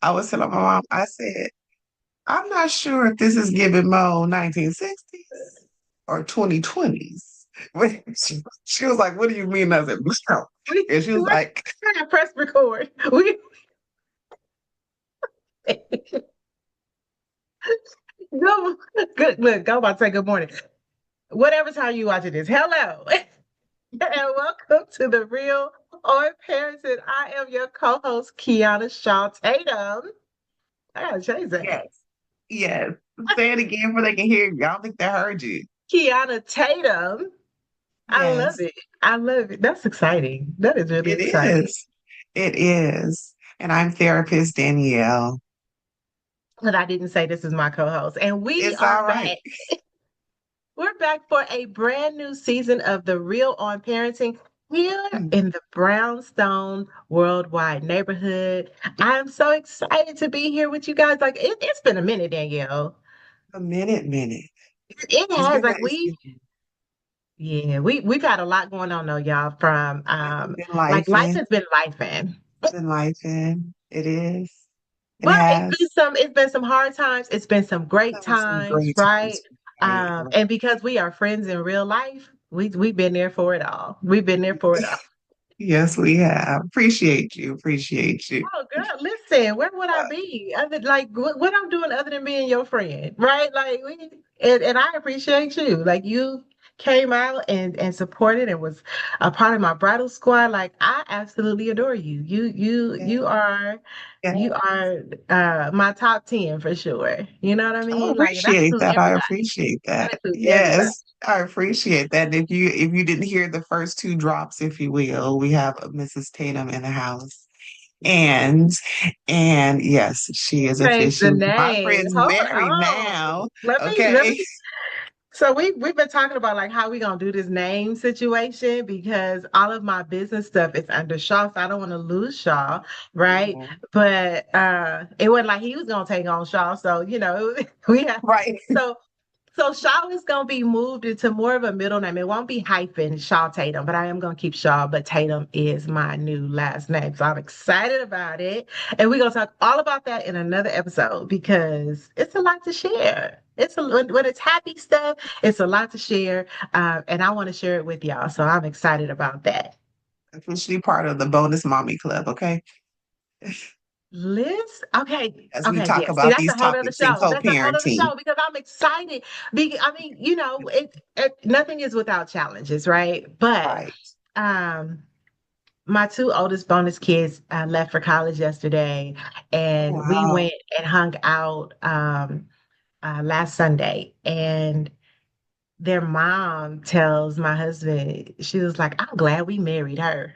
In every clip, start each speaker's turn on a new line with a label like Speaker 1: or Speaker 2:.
Speaker 1: I was telling my mom, I said, I'm not sure if this is giving Mo 1960s or 2020s. She was like, what do you mean? I said, no.
Speaker 2: We
Speaker 1: And she was
Speaker 2: we're
Speaker 1: like,
Speaker 2: trying to press record. We go good. Look, go about to say good morning. Whatever time you watching this, hello and welcome to the Real or Parenting. I am your co-host Kiana Shaw Tatum. I gotta change that.
Speaker 1: yes, yes. Say it again before they can hear you. I don't think they heard you.
Speaker 2: Kiana Tatum. I love
Speaker 1: Yes,
Speaker 2: it. I love it. That's exciting. That is really
Speaker 1: it
Speaker 2: exciting.
Speaker 1: is. It is. And I'm therapist Danielle.
Speaker 2: But I didn't say this is my co-host. And we
Speaker 1: It's
Speaker 2: are
Speaker 1: all right.
Speaker 2: back. We're back for a brand new season of The Real on Parenting here in the Brownstone Worldwide neighborhood. I'm so excited to be here with you guys. Like it's been a minute, Danielle.
Speaker 1: A minute.
Speaker 2: It
Speaker 1: It's
Speaker 2: has
Speaker 1: been
Speaker 2: like
Speaker 1: nice.
Speaker 2: yeah, we've had a lot going on though, y'all. From
Speaker 1: It's been
Speaker 2: like
Speaker 1: life
Speaker 2: life
Speaker 1: in.
Speaker 2: has been life in.
Speaker 1: It's been life in. It is. It
Speaker 2: But
Speaker 1: has.
Speaker 2: it's been some hard times, it's been some great
Speaker 1: Some
Speaker 2: times,
Speaker 1: great
Speaker 2: right?
Speaker 1: times. Right.
Speaker 2: And because we are friends in real life, we've been there for it all. We've been there for it all.
Speaker 1: Yes, we have. Appreciate you. Appreciate you.
Speaker 2: Oh, girl, listen, where would I be? Other like what I'm doing other than being your friend, right? Like and I appreciate you. Like you came out and supported and was a part of my bridal squad. Like I absolutely adore you.
Speaker 1: Yeah.
Speaker 2: You
Speaker 1: Yeah.
Speaker 2: are my top 10 for sure. You know what I
Speaker 1: I
Speaker 2: mean? Like that
Speaker 1: appreciate
Speaker 2: includes
Speaker 1: that. I
Speaker 2: everybody.
Speaker 1: appreciate
Speaker 2: That
Speaker 1: that.
Speaker 2: includes everybody.
Speaker 1: Yes, I appreciate that. If you didn't hear the first two drops, if you will, we have Mrs. Tatum in the house. And and yes, she is
Speaker 2: Change the
Speaker 1: officially my
Speaker 2: name.
Speaker 1: friend's
Speaker 2: Hold
Speaker 1: married
Speaker 2: on.
Speaker 1: now.
Speaker 2: Let
Speaker 1: Okay.
Speaker 2: me So we've been talking about like how we gonna do this name situation because all of my business stuff is under Shaw, so I don't want to lose Shaw, right?
Speaker 1: Mhm.
Speaker 2: But it wasn't like he was gonna take on Shaw, so we have
Speaker 1: Right.
Speaker 2: so so Shaw is gonna be moved into more of a middle name. It won't be hyphen Shaw Tatum, but I am gonna keep Shaw, but Tatum is my new last name. So I'm excited about it. And we're gonna talk all about that in another episode because it's a lot to share. When it's happy stuff, it's a lot to share. And I want to share it with y'all. So I'm excited about that.
Speaker 1: Officially part of the bonus mommy club, okay?
Speaker 2: Liz, okay,
Speaker 1: As we
Speaker 2: okay,
Speaker 1: talk
Speaker 2: yeah. See,
Speaker 1: about
Speaker 2: that's a
Speaker 1: these
Speaker 2: whole other
Speaker 1: topics in
Speaker 2: show. That's a whole other
Speaker 1: co-parenting.
Speaker 2: show because I'm excited. I mean, nothing is without challenges, right? But
Speaker 1: Right.
Speaker 2: um, my two oldest bonus kids left for college yesterday, and we
Speaker 1: Wow.
Speaker 2: went and hung out last Sunday, and their mom tells my husband, she was like, "I'm glad we married her."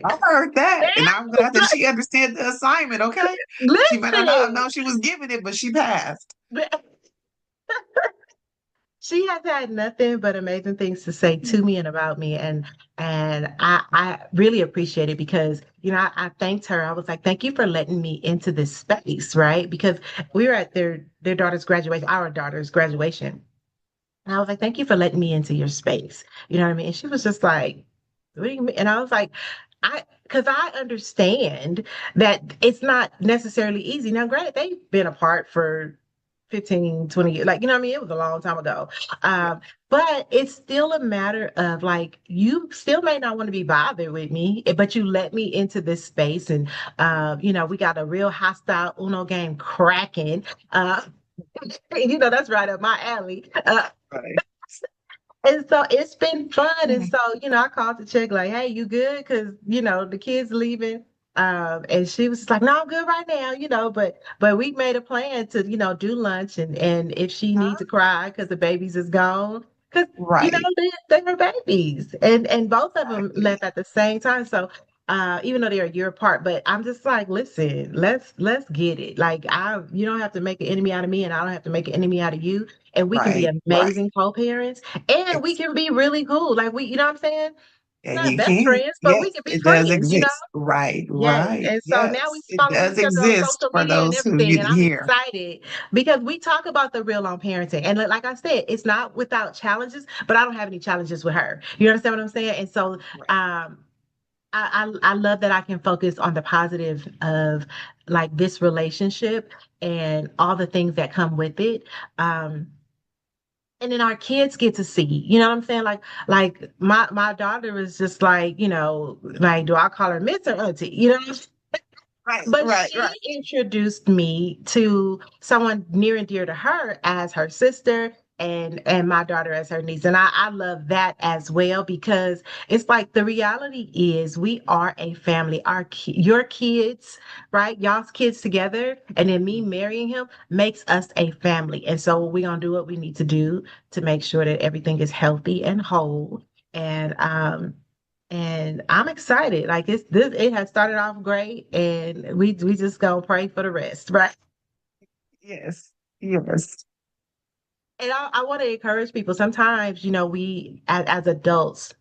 Speaker 1: I
Speaker 2: Sick.
Speaker 1: heard that. And I'm glad that she understood the assignment, okay? She might not have
Speaker 2: Listen,
Speaker 1: known she was giving it, but she passed.
Speaker 2: she has had nothing but amazing things to say to me and about me, and I really appreciate it because I thanked her. I was like, "Thank you for letting me into this space," right? Because we were at their daughter's graduation, our daughter's graduation, and I was like, "Thank you for letting me into your space." You know what I mean? And she was just like, "What do you mean?" And I was like, because I understand that it's not necessarily easy. Now, granted, they've been apart for 15, 20 years. Like, you know what I mean? It was a long time ago.
Speaker 1: Yeah.
Speaker 2: Um, but it's still a matter of like, you still may not want to be bothered with me, but you let me into this space. And, we got a real hostile Uno game cracking. Uh, that's right up my alley.
Speaker 1: Right.
Speaker 2: And so it's been fun. And
Speaker 1: Mhm.
Speaker 2: so, I called to check, like, hey, you good? Because, the kids leaving. And she was just like, no, I'm good right now, but we made a plan to, do lunch and if she
Speaker 1: Huh?
Speaker 2: needs to cry because the babies is gone, because
Speaker 1: Right.
Speaker 2: they're babies. And both of them
Speaker 1: Exactly.
Speaker 2: left at the same time. So even though they're a year apart, but I'm just like, listen, let's get it. Like you don't have to make an enemy out of me, and I don't have to make an enemy out of you, and we can be
Speaker 1: Right. Right.
Speaker 2: amazing co-parents and we
Speaker 1: Ex-
Speaker 2: can be really cool. Like you know what I'm saying?
Speaker 1: And
Speaker 2: Not
Speaker 1: you
Speaker 2: best
Speaker 1: can.
Speaker 2: friends, but we
Speaker 1: Yes,
Speaker 2: can be
Speaker 1: it does
Speaker 2: friends.
Speaker 1: exist. Right.
Speaker 2: Yes.
Speaker 1: Right.
Speaker 2: And so now we
Speaker 1: Yes. It
Speaker 2: following
Speaker 1: does
Speaker 2: each other on
Speaker 1: exist
Speaker 2: social
Speaker 1: for
Speaker 2: media and
Speaker 1: those who
Speaker 2: everything.
Speaker 1: you
Speaker 2: And
Speaker 1: didn't
Speaker 2: I'm
Speaker 1: hear.
Speaker 2: excited because we talk about the real on parenting. And like I said, it's not without challenges, but I don't have any challenges with her. You understand what I'm saying? And so
Speaker 1: Right.
Speaker 2: um I love that I can focus on the positive of like this relationship and all the things that come with it. Um, and then our kids get to see, you know what I'm saying? Like my daughter is just like, like do I call her Miss or Auntie? You know,
Speaker 1: Right,
Speaker 2: but
Speaker 1: right,
Speaker 2: she
Speaker 1: right.
Speaker 2: introduced me to someone near and dear to her as her sister and my daughter as her niece. And I love that as well because it's like the reality is we are a family. Your kids, right? Y'all's kids together, and then me marrying him makes us a family. And so we're gonna do what we need to do to make sure that everything is healthy and whole. And I'm excited. Like it has started off great and we just gonna pray for the rest, right?
Speaker 1: Yes, yes.
Speaker 2: And I want to encourage people. Sometimes, we as adults,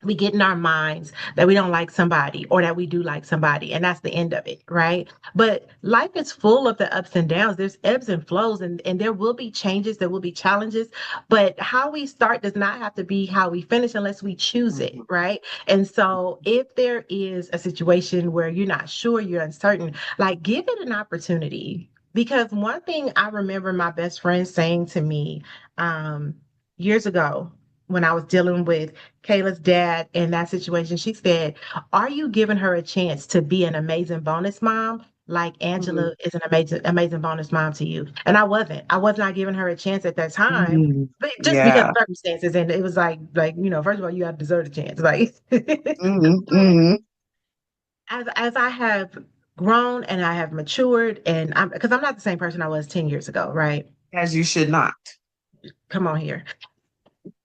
Speaker 2: we get in our minds that we don't like somebody or that we do like somebody, and that's the end of it, right? But life is full of the ups and downs. There's ebbs and flows, and there will be changes, there will be challenges, but how we start does not have to be how we finish unless we choose it,
Speaker 1: Mhm.
Speaker 2: right? And so if there is a situation where you're not sure, you're uncertain, like give it an opportunity. Because one thing I remember my best friend saying to me years ago when I was dealing with Kayla's dad in that situation, she said, "Are you giving her a chance to be an amazing bonus mom? Like
Speaker 1: Mhm.
Speaker 2: Angela is an amazing bonus mom to you." And I wasn't. I was not giving her a chance at that time,
Speaker 1: Mhm.
Speaker 2: but just because of
Speaker 1: Yeah.
Speaker 2: circumstances. And it was like, first of all, you got to deserve a chance. Like,
Speaker 1: Hmm.
Speaker 2: but
Speaker 1: Hmm.
Speaker 2: as I have grown and I have matured, and I'm not the same person I was 10 years ago, right?
Speaker 1: As you should not.
Speaker 2: Come on here.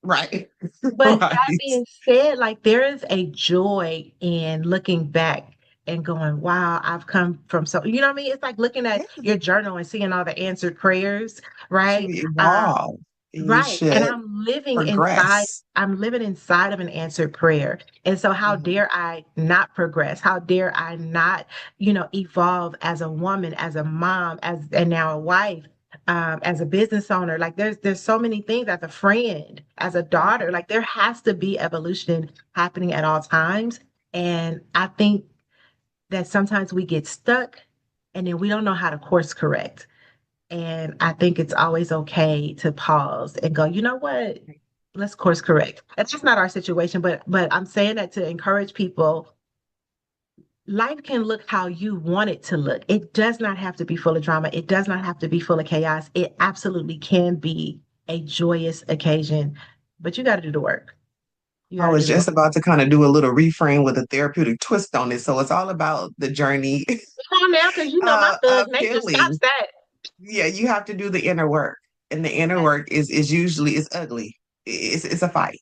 Speaker 1: Right.
Speaker 2: But that
Speaker 1: Right.
Speaker 2: being said, like there is a joy in looking back and going, wow, I've come from so, you know what I mean? It's like looking at
Speaker 1: Yes.
Speaker 2: your journal and seeing all the answered prayers,
Speaker 1: You should
Speaker 2: right?
Speaker 1: evolve. You
Speaker 2: Right. And
Speaker 1: should progress.
Speaker 2: I'm living inside of an answered prayer. And so how
Speaker 1: Mhm.
Speaker 2: dare I not progress? How dare I not, evolve as a woman, as a mom, and now a wife, as a business owner? Like there's so many things as a friend, as a daughter.
Speaker 1: Mhm.
Speaker 2: Like there has to be evolution happening at all times. And I think that sometimes we get stuck and then we don't know how to course correct. And I think it's always okay to pause and go, you know what? Let's course correct. And that's not our situation, but I'm saying that to encourage people. Life can look how you want it to look. It does not have to be full of drama. It does not have to be full of chaos. It absolutely can be a joyous occasion, but you got to do the work. You
Speaker 1: I
Speaker 2: got to
Speaker 1: was
Speaker 2: do the work.
Speaker 1: just about to kind of do a little reframe with a therapeutic twist on it. So it's all about the journey
Speaker 2: Come on now, because my thug
Speaker 1: of
Speaker 2: nature stops
Speaker 1: healing.
Speaker 2: that.
Speaker 1: Yeah, you have to do the inner work. And the inner work is usually is ugly. It's a fight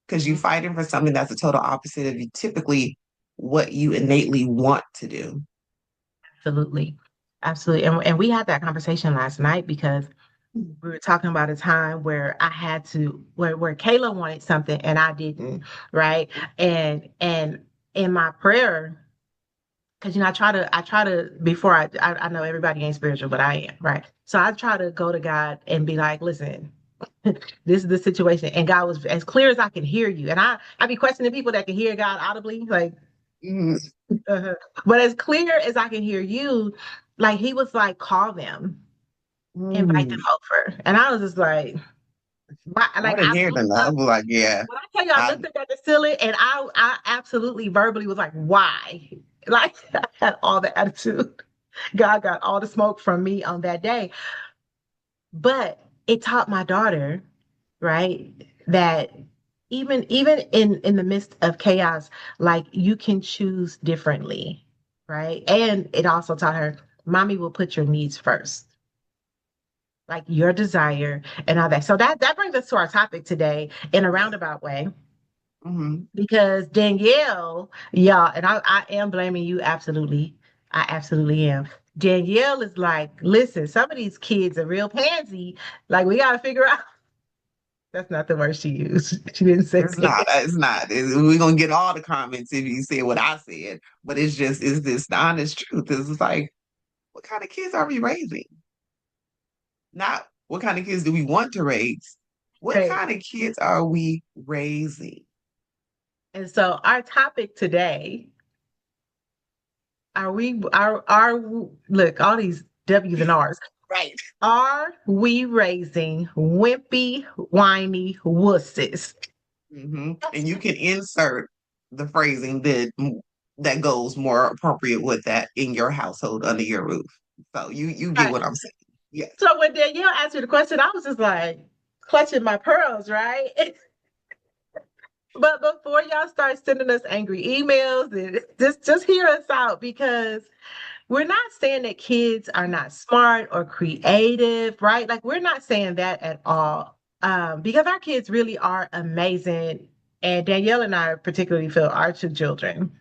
Speaker 1: because you're fighting for something that's a total opposite of you, typically what you innately want to do.
Speaker 2: Absolutely. Absolutely. And we had that conversation last night because we were talking about a time where I had to where Kayla wanted something and I didn't, right? And in my prayer, because I try to before I know everybody ain't spiritual, but I am, right? So I try to go to God and be like, listen, this is the situation. And God was as clear as I can hear you. And I be questioning people that can hear God audibly, like,
Speaker 1: Mhm.
Speaker 2: uh but as clear as I can hear you, like he was like, call them, invite them
Speaker 1: Mm.
Speaker 2: over. And I was just like, why?
Speaker 1: I
Speaker 2: Like
Speaker 1: didn't
Speaker 2: I
Speaker 1: hear it
Speaker 2: looked
Speaker 1: enough. I
Speaker 2: up.
Speaker 1: was like, yeah,
Speaker 2: When I tell you, I
Speaker 1: I
Speaker 2: looked up at the ceiling and I absolutely verbally was like, why? Like I had all the attitude. God got all the smoke from me on that day. But it taught my daughter, right, that even in the midst of chaos, like you can choose differently, right? And it also taught her, mommy will put your needs first, like your desire and all that. So that brings us to our topic today in a
Speaker 1: yeah.
Speaker 2: roundabout way.
Speaker 1: Hmm.
Speaker 2: Because Danielle, y'all, and I am blaming you absolutely. I absolutely am. Danielle is like, listen, some of these kids are real pansy. Like, we got to figure out. That's not the word she used. She didn't say
Speaker 1: It's not.
Speaker 2: it.
Speaker 1: It's not. We're gonna get all the comments if you say what I said, but it's this the honest truth. It's like, what kind of kids are we raising? Not what kind of kids do we want to raise? What
Speaker 2: Right.
Speaker 1: kind of kids are we raising?
Speaker 2: And so our topic today, are look, all these W's and R's.
Speaker 1: Right.
Speaker 2: Are we raising wimpy, whiny wusses?
Speaker 1: And you can insert the phrasing that goes more appropriate with that in your household under your roof. So you get
Speaker 2: Right.
Speaker 1: what I'm saying. Yes.
Speaker 2: So when Danielle asked me the question, I was just like clutching my pearls, right? But before y'all start sending us angry emails, and just hear us out because we're not saying that kids are not smart or creative, right? Like we're not saying that at all. Because our kids really are amazing. And Danielle and I particularly feel our two children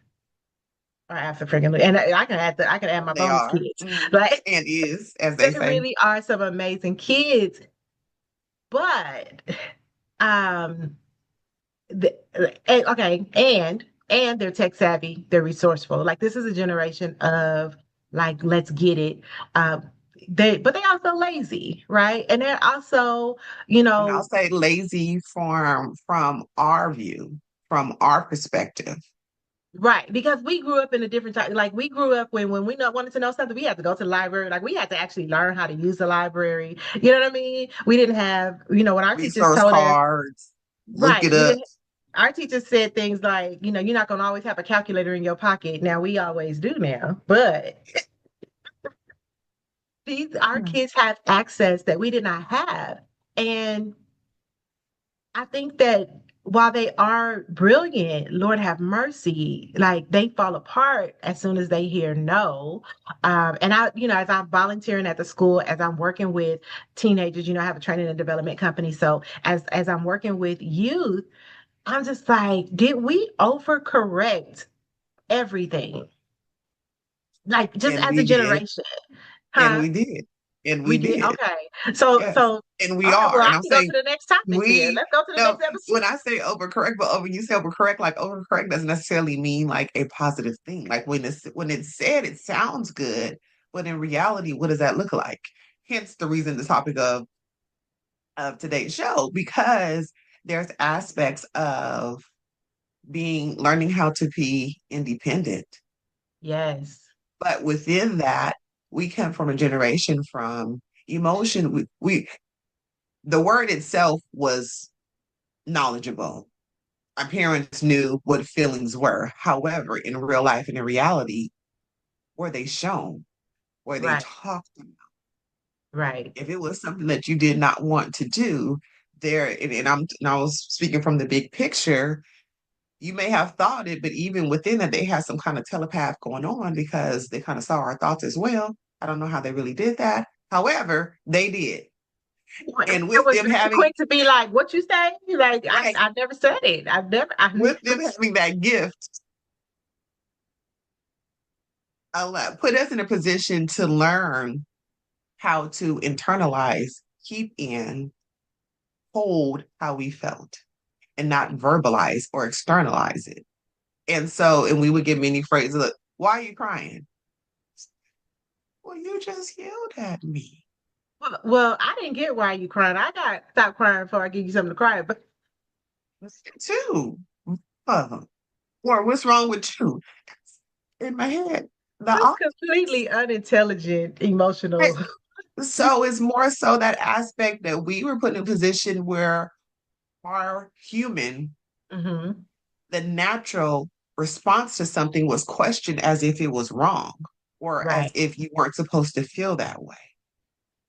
Speaker 2: are African. And I can add my
Speaker 1: They
Speaker 2: bonus
Speaker 1: are.
Speaker 2: kids. Like
Speaker 1: And is, as
Speaker 2: they
Speaker 1: they say.
Speaker 2: really are some amazing kids. But um the, okay, and they're tech savvy, they're resourceful. Like this is a generation of like let's get it. Um, but they also lazy, right? And they're also, you
Speaker 1: And I'll
Speaker 2: know,
Speaker 1: say lazy from our view, from our perspective.
Speaker 2: right, because we grew up in a different time. Like we grew up when we not wanted to know something, we had to go to the library. Like we had to actually learn how to use the library. You know what I mean? We didn't have, when our teachers
Speaker 1: Resource
Speaker 2: told us,
Speaker 1: cards, look
Speaker 2: right,
Speaker 1: it
Speaker 2: we
Speaker 1: up.
Speaker 2: didn't. Our teachers said things like, you're not going to always have a calculator in your pocket. Now we always do now, but these our
Speaker 1: Hmm.
Speaker 2: kids have access that we did not have. And I think that while they are brilliant, Lord have mercy, like they fall apart as soon as they hear no. And as I'm volunteering at the school, as I'm working with teenagers, I have a training and development company. So as I'm working with youth, I'm just like, did we overcorrect everything? Like just
Speaker 1: And
Speaker 2: as a
Speaker 1: we did.
Speaker 2: generation,
Speaker 1: And
Speaker 2: huh?
Speaker 1: we did. And
Speaker 2: We
Speaker 1: we
Speaker 2: did.
Speaker 1: did.
Speaker 2: Okay. So
Speaker 1: Yes.
Speaker 2: so
Speaker 1: And we
Speaker 2: all right,
Speaker 1: are.
Speaker 2: well, I
Speaker 1: And I'm
Speaker 2: can go to
Speaker 1: saying
Speaker 2: the next topic then.
Speaker 1: we
Speaker 2: Let's go to the
Speaker 1: no,
Speaker 2: next episode.
Speaker 1: when I say overcorrect, but when you say overcorrect, like overcorrect doesn't necessarily mean like a positive thing. Like when it's said, it sounds good, but in reality, what does that look like? Hence the reason the topic of today's show, because there's aspects of learning how to be independent.
Speaker 2: Yes.
Speaker 1: But within that, we come from a generation from emotion. The word itself was knowledgeable. Our parents knew what feelings were. However, in real life and in reality, were they shown? Were they
Speaker 2: Right.
Speaker 1: talked about?
Speaker 2: Right.
Speaker 1: If it was something that you did not want to do, and I was speaking from the big picture, you may have thought it, but even within that, they had some kind of telepath going on because they kind of saw our thoughts as well. I don't know how they really did that. However, they did. And
Speaker 2: It
Speaker 1: with
Speaker 2: was
Speaker 1: them
Speaker 2: very
Speaker 1: having,
Speaker 2: quick to be like, what you say? Like,
Speaker 1: right,
Speaker 2: I never said it. I
Speaker 1: with
Speaker 2: never.
Speaker 1: them having that gift, put us in a position to learn how to internalize, keep in, hold how we felt, and not verbalize or externalize it. And we would get many phrases like, why are you crying? Well, you just yelled at me.
Speaker 2: Well, I didn't get why you crying. I got stop crying before I give you something to cry. But
Speaker 1: Too. Uh, or what's wrong with you? In my head, the
Speaker 2: just
Speaker 1: opposite.
Speaker 2: completely unintelligent, emotional.
Speaker 1: So it's more so that aspect that we were put in a position where our human,
Speaker 2: Hmm.
Speaker 1: the natural response to something was questioned as if it was wrong or as
Speaker 2: Right.
Speaker 1: if you weren't supposed to feel that way.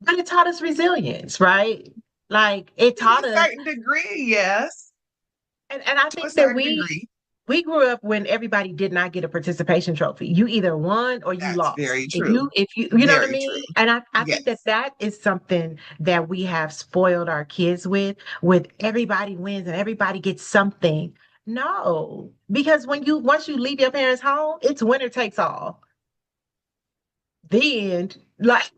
Speaker 2: But it taught us resilience, right? Like it
Speaker 1: To
Speaker 2: taught
Speaker 1: a
Speaker 2: us,
Speaker 1: certain degree, yes.
Speaker 2: and I
Speaker 1: To a
Speaker 2: think that
Speaker 1: certain degree,
Speaker 2: we grew up when everybody did not get a participation trophy. You either won or you
Speaker 1: that's
Speaker 2: lost.
Speaker 1: very true.
Speaker 2: If you know what I
Speaker 1: Very
Speaker 2: mean?
Speaker 1: true.
Speaker 2: And I think that
Speaker 1: Yes.
Speaker 2: that is something that we have spoiled our kids with everybody wins and everybody gets something. No, because once you leave your parents' home, it's winner takes all. The end. Like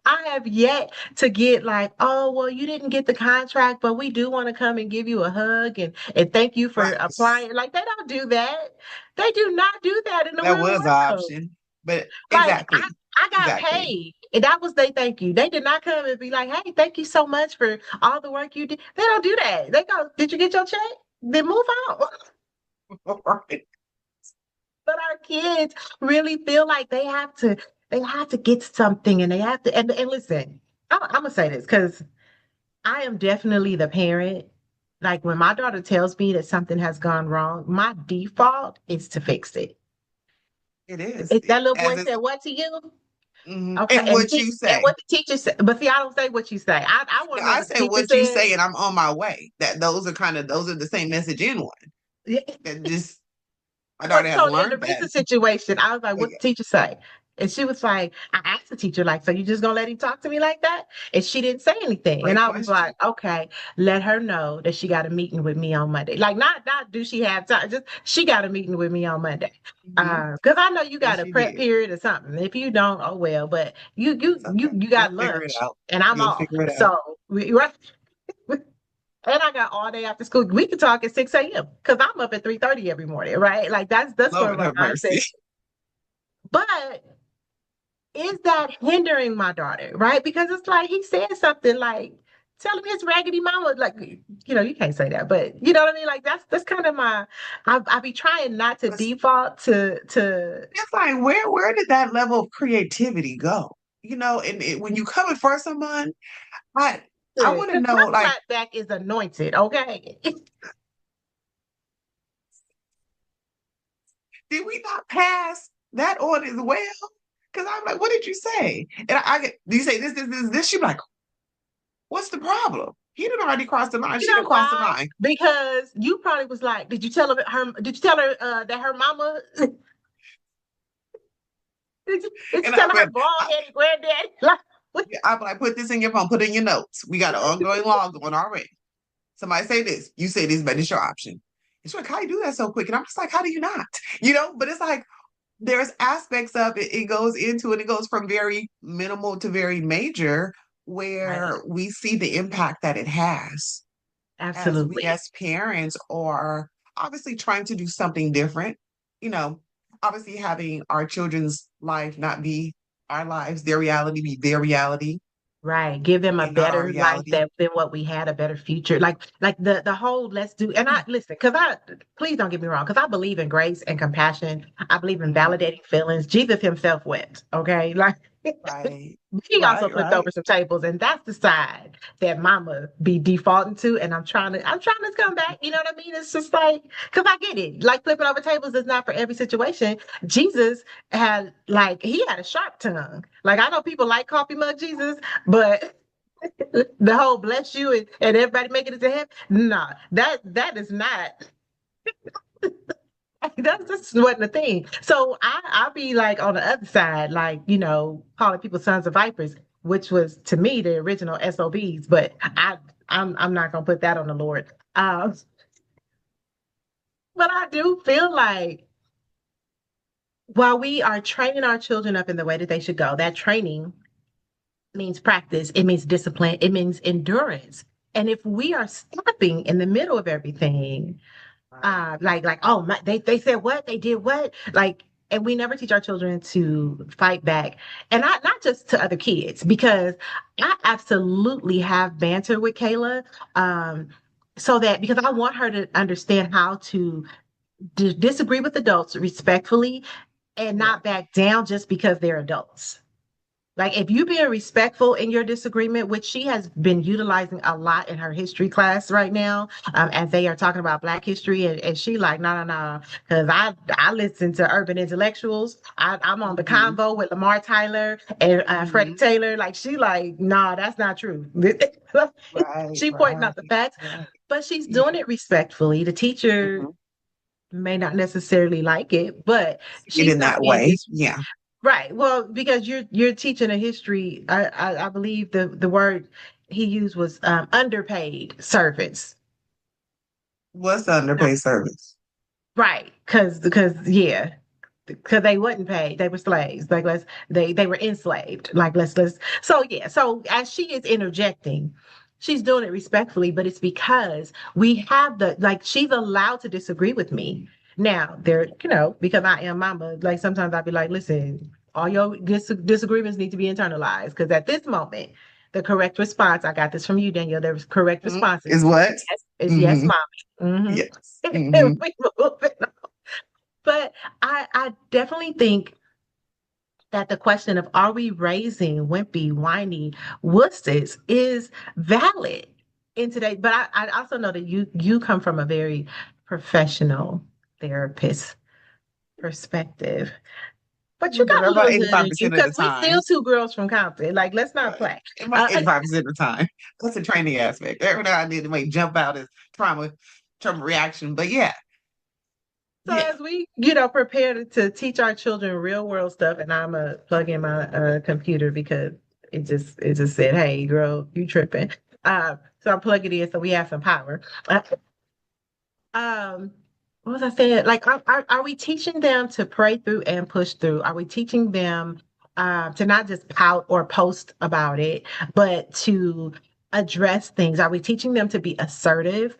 Speaker 2: I have yet to get like, oh, well, you didn't get the contract, but we do want to come and give you a hug and thank you for
Speaker 1: Right.
Speaker 2: applying. Like they don't do that. They do not do that in the
Speaker 1: That
Speaker 2: real
Speaker 1: was an
Speaker 2: world.
Speaker 1: option. But
Speaker 2: Like
Speaker 1: exactly.
Speaker 2: I got
Speaker 1: Exactly.
Speaker 2: paid. And that was they thank you. They did not come and be like, hey, thank you so much for all the work you did. They don't do that. They go, did you get your check? Then move on.
Speaker 1: Right.
Speaker 2: But our kids really feel like they have to get something and they have to and listen, I'm gonna say this because I am definitely the parent. Like when my daughter tells me that something has gone wrong, my default is to fix it.
Speaker 1: It is.
Speaker 2: If that little boy
Speaker 1: As it's
Speaker 2: said what to you? Okay,
Speaker 1: and what you
Speaker 2: and
Speaker 1: say.
Speaker 2: what the teacher said, but see, I don't say what you say. I want
Speaker 1: No,
Speaker 2: to know
Speaker 1: I
Speaker 2: what the
Speaker 1: said
Speaker 2: teacher
Speaker 1: what you
Speaker 2: said.
Speaker 1: say, and I'm on my way. That those are the same message in one.
Speaker 2: Yeah,
Speaker 1: That just my
Speaker 2: but
Speaker 1: daughter has
Speaker 2: so in the
Speaker 1: learned that.
Speaker 2: recent situation, I was like, what the
Speaker 1: Like,
Speaker 2: teacher say? And she was like, I asked the teacher, like, so you just gonna let him talk to me like that? And she didn't say anything. And
Speaker 1: great
Speaker 2: I was
Speaker 1: question.
Speaker 2: like, okay, let her know that she got a meeting with me on Monday. Like, not do she have time, just she got a meeting with me on Monday.
Speaker 1: Hmm.
Speaker 2: Because I know you
Speaker 1: And
Speaker 2: got a
Speaker 1: she
Speaker 2: prep
Speaker 1: did.
Speaker 2: period or something. If you don't, oh well, but
Speaker 1: It's okay.
Speaker 2: you
Speaker 1: You'll
Speaker 2: got
Speaker 1: figure it
Speaker 2: lunch
Speaker 1: out.
Speaker 2: and I'm
Speaker 1: You'll
Speaker 2: off.
Speaker 1: figure it out.
Speaker 2: So right. And I got all day after school. We could talk at 6 a.m. because I'm up at 3:30 every morning, right? Like that's where
Speaker 1: Lord
Speaker 2: my
Speaker 1: have
Speaker 2: mindset.
Speaker 1: mercy.
Speaker 2: But is that hindering my daughter, right? Because it's like he said something like telling me his raggedy mama, like you can't say that, but you know what I mean? Like that's kind of my I be trying not to
Speaker 1: It's
Speaker 2: default to
Speaker 1: it's like where did that level of creativity go? And when you coming for someone, I want to
Speaker 2: because my
Speaker 1: know, like,
Speaker 2: clap back is anointed, okay?
Speaker 1: did we not pass that on as well? Because I'm like, what did you say? And I get, do you say this? She's like, what's the problem? He didn't already cross the line.
Speaker 2: You
Speaker 1: She
Speaker 2: know
Speaker 1: didn't cross the
Speaker 2: why?
Speaker 1: line.
Speaker 2: Because you probably was like, did you tell her that her mama did you
Speaker 1: And
Speaker 2: tell her bald-headed granddaddy? Like what?
Speaker 1: I'm like, put this in your phone, put it in your notes. We got an ongoing log going already. Somebody say this, you say this, but it's your option. It's like, how you do that so quick? And I'm just like, how do you not? But it's like there's aspects of it, it goes into it, it goes from very minimal to very major,
Speaker 2: Right.
Speaker 1: where we see the impact that it has as we
Speaker 2: Absolutely.
Speaker 1: as parents are obviously trying to do something different, you know, obviously having our children's life not be our lives, their reality be their reality
Speaker 2: Right. Give them a
Speaker 1: and not our
Speaker 2: better life
Speaker 1: reality.
Speaker 2: than what we had, a better future. Like the whole let's do and I listen, because I please don't get me wrong, because I believe in grace and compassion. I believe in
Speaker 1: Mhm.
Speaker 2: validating feelings. Jesus himself wept. Okay. Like
Speaker 1: Right,
Speaker 2: he also
Speaker 1: right,
Speaker 2: flipped
Speaker 1: right.
Speaker 2: over some tables, and that's the side that mama be defaulting to. And I'm trying to come back. You know what I mean? It's just like, because I get it. Like flipping over tables is not for every situation. Jesus he had a sharp tongue. Like I know people like coffee mug Jesus, but the whole bless you and everybody making it to heaven. Nah, that is not. That's just wasn't a thing. So I'll be like on the other side, like, calling people sons of vipers, which was to me the original SOBs, but I'm not gonna put that on the Lord. But I do feel like while we are training our children up in the way that they should go, that training means practice, it means discipline, it means endurance. And if we are stopping in the middle of everything,
Speaker 1: Right.
Speaker 2: oh my, they said what they did what and we never teach our children to fight back and not just to other kids because I absolutely have banter with Kayla so that because I want her to understand how to disagree with adults respectfully and
Speaker 1: Yeah.
Speaker 2: not back down just because they're adults. Like if you being respectful in your disagreement, which she has been utilizing a lot in her history class right now, as they are talking about Black history, and she like, no, no, no, because I listen to urban intellectuals. I'm on the
Speaker 1: Hmm.
Speaker 2: convo with Lamar Tyler and Freddie
Speaker 1: Hmm.
Speaker 2: Taylor. Like she like, nah, that's not true.
Speaker 1: Right,
Speaker 2: She pointing
Speaker 1: right,
Speaker 2: out the facts,
Speaker 1: right.
Speaker 2: but she's
Speaker 1: Yeah.
Speaker 2: doing it respectfully. The teacher
Speaker 1: Hmm.
Speaker 2: may not necessarily like it, but
Speaker 1: See it
Speaker 2: she's
Speaker 1: in
Speaker 2: not
Speaker 1: that
Speaker 2: being
Speaker 1: way. Yeah.
Speaker 2: right. Well, because you're teaching a history, I believe the word he used was underpaid servants.
Speaker 1: What's the
Speaker 2: No.
Speaker 1: underpaid service?
Speaker 2: Right. Because yeah. Because they wasn't paid. They were slaves. Like they were enslaved. Like let's so yeah. So as she is interjecting, she's doing it respectfully, but it's because we have she's allowed to disagree with me. Now there, because I am mama, like sometimes I'll be like, listen, all your disagreements need to be internalized. Because at this moment, the correct response, I got this from you, Danielle, there was correct
Speaker 1: Mhm.
Speaker 2: responses.
Speaker 1: Is what?
Speaker 2: It's yes,
Speaker 1: Hmm.
Speaker 2: mommy.
Speaker 1: Yes.
Speaker 2: And
Speaker 1: Hmm.
Speaker 2: we moving on. But I definitely think that the question of are we raising wimpy, whiny wusses is valid in today. But I also know that you come from a very professional therapist perspective. But you got a
Speaker 1: About
Speaker 2: little hood in you
Speaker 1: 85% of
Speaker 2: because
Speaker 1: the
Speaker 2: we still
Speaker 1: time.
Speaker 2: two girls from Compton. Like, let's not
Speaker 1: Right.
Speaker 2: play.
Speaker 1: About
Speaker 2: Uh,
Speaker 1: 85% of the time. That's a training aspect. Every now and then it may jump out as trauma reaction. But yeah,
Speaker 2: so
Speaker 1: yeah,
Speaker 2: as we, prepare to teach our children real world stuff, and I'm gonna plug in my computer because it just said, "Hey, girl, you tripping." So I'm plugging it in so we have some power. Uh, um, what was I saying? Like, are we teaching them to pray through and push through? Are we teaching them to not just pout or post about it, but to address things? Are we teaching them to be assertive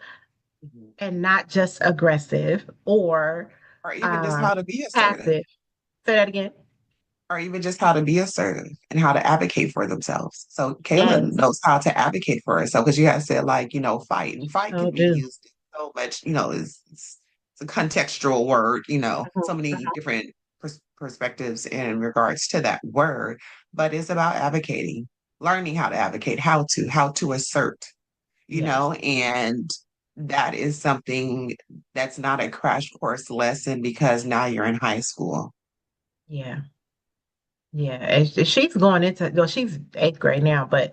Speaker 1: mhm.
Speaker 2: and not just aggressive or
Speaker 1: Or even just
Speaker 2: uh,
Speaker 1: how to be assertive,
Speaker 2: passive? Say that again.
Speaker 1: or even just how to be assertive and how to advocate for themselves. So Kayla
Speaker 2: Yes.
Speaker 1: knows how to advocate for herself because you had said like, fight, and fight
Speaker 2: Oh,
Speaker 1: can be
Speaker 2: do.
Speaker 1: used so much, it's a contextual word, so
Speaker 2: Mhm.
Speaker 1: many different perspectives in regards to that word, but it's about advocating, learning how to advocate, how to assert,
Speaker 2: Yes.
Speaker 1: and that is something that's not a crash course lesson because now you're in high school.
Speaker 2: Yeah. Yeah. And she's going into, well, she's eighth grade now, but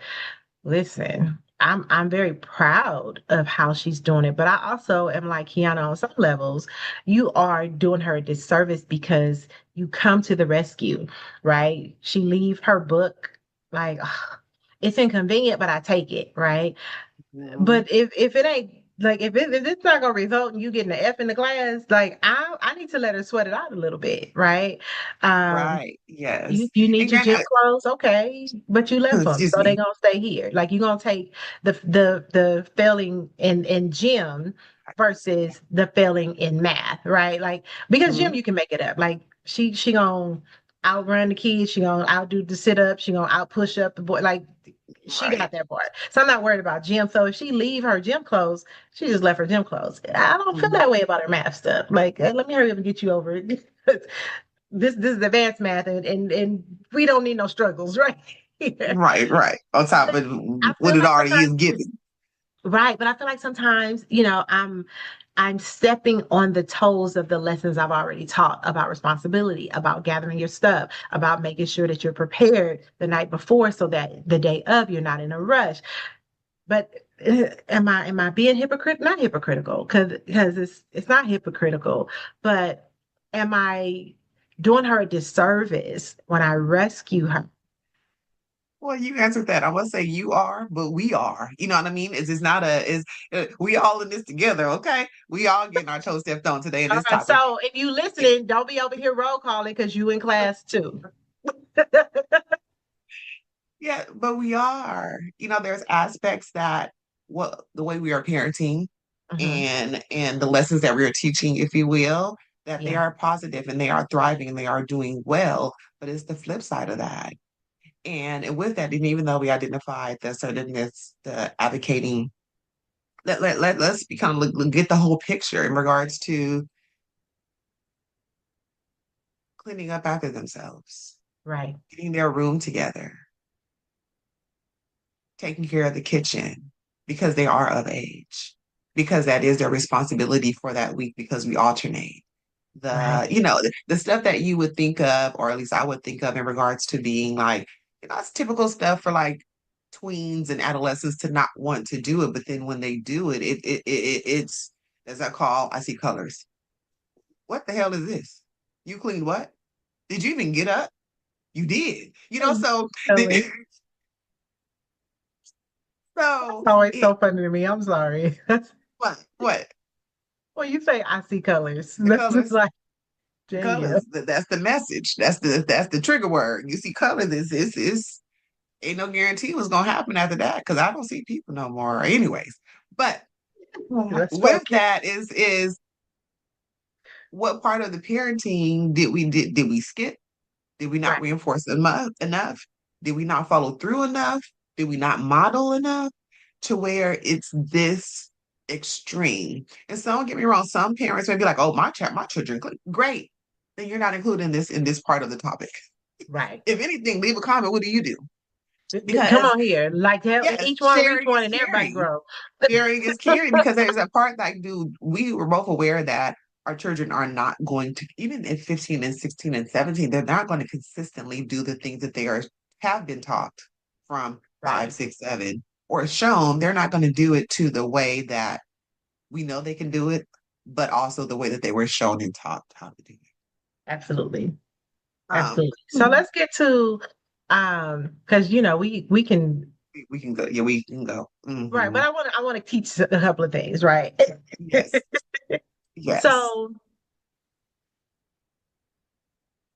Speaker 2: listen, I'm very proud of how she's doing it, but I also am like Kiana on some levels. You are doing her a disservice because you come to the rescue, right? She leave her book like ugh, it's inconvenient, but I take it, right?
Speaker 1: Mhm.
Speaker 2: But if it ain't like if it's not gonna result in you getting an F in the class, like I need to let her sweat it out a little bit, right? Um,
Speaker 1: Right.
Speaker 2: you
Speaker 1: Yes.
Speaker 2: you
Speaker 1: And
Speaker 2: need your gym
Speaker 1: granted,
Speaker 2: clothes, okay, but you left them,
Speaker 1: excuse
Speaker 2: so they
Speaker 1: me.
Speaker 2: gonna stay here. Like you gonna take the failing in gym versus the failing in math, right? Like because gym
Speaker 1: Mhm.
Speaker 2: you can make it up. Like she gonna outrun the kids, she gonna outdo the sit up, she gonna out push up the boy. Like she got
Speaker 1: Right.
Speaker 2: that part. So I'm not worried about gym. So if she leave her gym clothes, she just left her gym clothes. I don't feel
Speaker 1: Mhm.
Speaker 2: that way about her math stuff. Like let me hurry up and get you over it. This is advanced math and we don't need no struggles, right? Here.
Speaker 1: Right, right. On top
Speaker 2: But
Speaker 1: of
Speaker 2: I
Speaker 1: what
Speaker 2: feel
Speaker 1: it
Speaker 2: like
Speaker 1: already
Speaker 2: sometimes
Speaker 1: is given.
Speaker 2: right, but I feel like sometimes, I'm stepping on the toes of the lessons I've already taught about responsibility, about gathering your stuff, about making sure that you're prepared the night before so that the day of you're not in a rush. But am I being hypocrite? Not hypocritical, because it's not hypocritical, but am I doing her a disservice when I rescue her?
Speaker 1: Well, you answered that. I must say you are, but we are. You know what I mean? It's not a is we all in this together, okay? We all getting our toes stepped on today in
Speaker 2: All
Speaker 1: this
Speaker 2: right,
Speaker 1: topic.
Speaker 2: so if you listening, don't be over here roll calling because you in class too.
Speaker 1: Yeah, but we are. There's aspects that what the way we are parenting
Speaker 2: Hmm.
Speaker 1: and the lessons that we're teaching, if you will, that they
Speaker 2: Yeah,
Speaker 1: are positive and they are thriving and they are doing well. But it's the flip side of that. And with that, and even though we identified the assertiveness, the advocating, let's become get the whole picture in regards to cleaning up after themselves,
Speaker 2: right,
Speaker 1: getting their room together, taking care of the kitchen because they are of age, because that is their responsibility for that week because we alternate.
Speaker 2: right,
Speaker 1: The stuff that you would think of, or at least I would think of in regards to being like, it's typical stuff for like tweens and adolescents to not want to do it, but then when they do it, it's as I see colors. What the hell is this? You cleaned what? Did you even get up? You did. So
Speaker 2: totally. That's
Speaker 1: so
Speaker 2: always
Speaker 1: it
Speaker 2: so funny to me. I'm sorry.
Speaker 1: what
Speaker 2: When you say I see colors,
Speaker 1: the
Speaker 2: that's just
Speaker 1: colors?
Speaker 2: like
Speaker 1: The
Speaker 2: genius.
Speaker 1: colors. That's the message. That's the trigger word. You see color. This is ain't no guarantee what's gonna happen after that because I don't see people no more. Anyways, but
Speaker 2: That's
Speaker 1: with
Speaker 2: funny.
Speaker 1: that is what part of the parenting did we skip? Did we not
Speaker 2: Right.
Speaker 1: reinforce enough? Did we not follow through enough? Did we not model enough to where it's this? extreme. And so don't get me wrong, some parents may be like, "Oh, my children, great." Then you're not including this in this part of the topic.
Speaker 2: Right.
Speaker 1: If anything, leave a comment. What do you do?
Speaker 2: Come
Speaker 1: Because
Speaker 2: on here. Like
Speaker 1: yes,
Speaker 2: each one reach
Speaker 1: sharing
Speaker 2: one
Speaker 1: is
Speaker 2: and everybody
Speaker 1: caring.
Speaker 2: grow.
Speaker 1: Sharing is caring because there's a part like, dude, we were both aware that our children are not going to, even in 15 and 16 and 17, they're not going to consistently do the things that they are have been taught from five,
Speaker 2: Right.
Speaker 1: 6, 7, or shown. They're not going to do it to the way that we know they can do it, but also the way that they were shown and taught how to do it.
Speaker 2: Absolutely.
Speaker 1: Um,
Speaker 2: Absolutely. So let's get to because we can
Speaker 1: we can go. Yeah, we can go.
Speaker 2: right, but I want to teach a couple of things, right?
Speaker 1: Yes, yes.
Speaker 2: So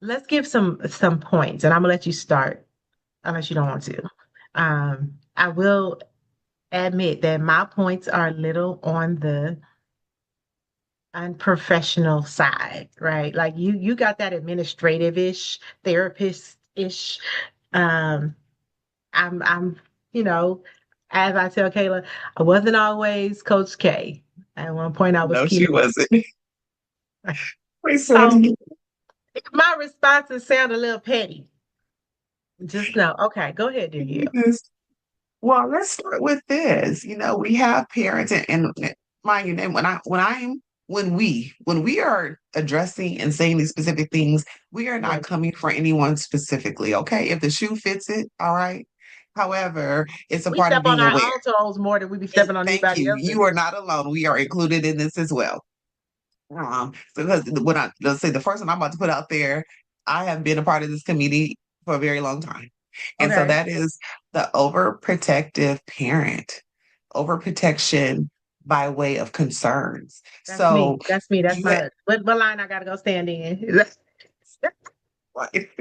Speaker 2: let's give some points, and I'm gonna let you start unless you don't want to. I will admit that my points are a little on the unprofessional side, right? Like you got that administrative-ish, therapist-ish. Um, I'm, you know, as I tell Kayla, I wasn't always Coach K. At one point I was
Speaker 1: No, she
Speaker 2: Keto.
Speaker 1: wasn't. Wait, so what
Speaker 2: So
Speaker 1: do you
Speaker 2: if my responses sound a little petty, just know. Okay, go ahead, dear you.
Speaker 1: use? Well, let's start with this. We have parents, and mind you, and when we are addressing and saying these specific things, we are
Speaker 2: Yeah.
Speaker 1: not coming for anyone specifically. Okay, if the shoe fits it, all right. However, it's a
Speaker 2: We
Speaker 1: part
Speaker 2: step
Speaker 1: of
Speaker 2: on
Speaker 1: being
Speaker 2: our
Speaker 1: aware.
Speaker 2: own toes more than we be
Speaker 1: And
Speaker 2: stepping on
Speaker 1: thank
Speaker 2: anybody
Speaker 1: you.
Speaker 2: else's.
Speaker 1: You are not alone. We are included in this as well. So because let's say the first one I'm about to put out there, I have been a part of this committee for a very long time. And so
Speaker 2: Okay.
Speaker 1: that is the overprotective parent, overprotection by way of concerns.
Speaker 2: That's me.
Speaker 1: So
Speaker 2: That's me. That's
Speaker 1: you had
Speaker 2: my what line I gotta go stand in.
Speaker 1: like,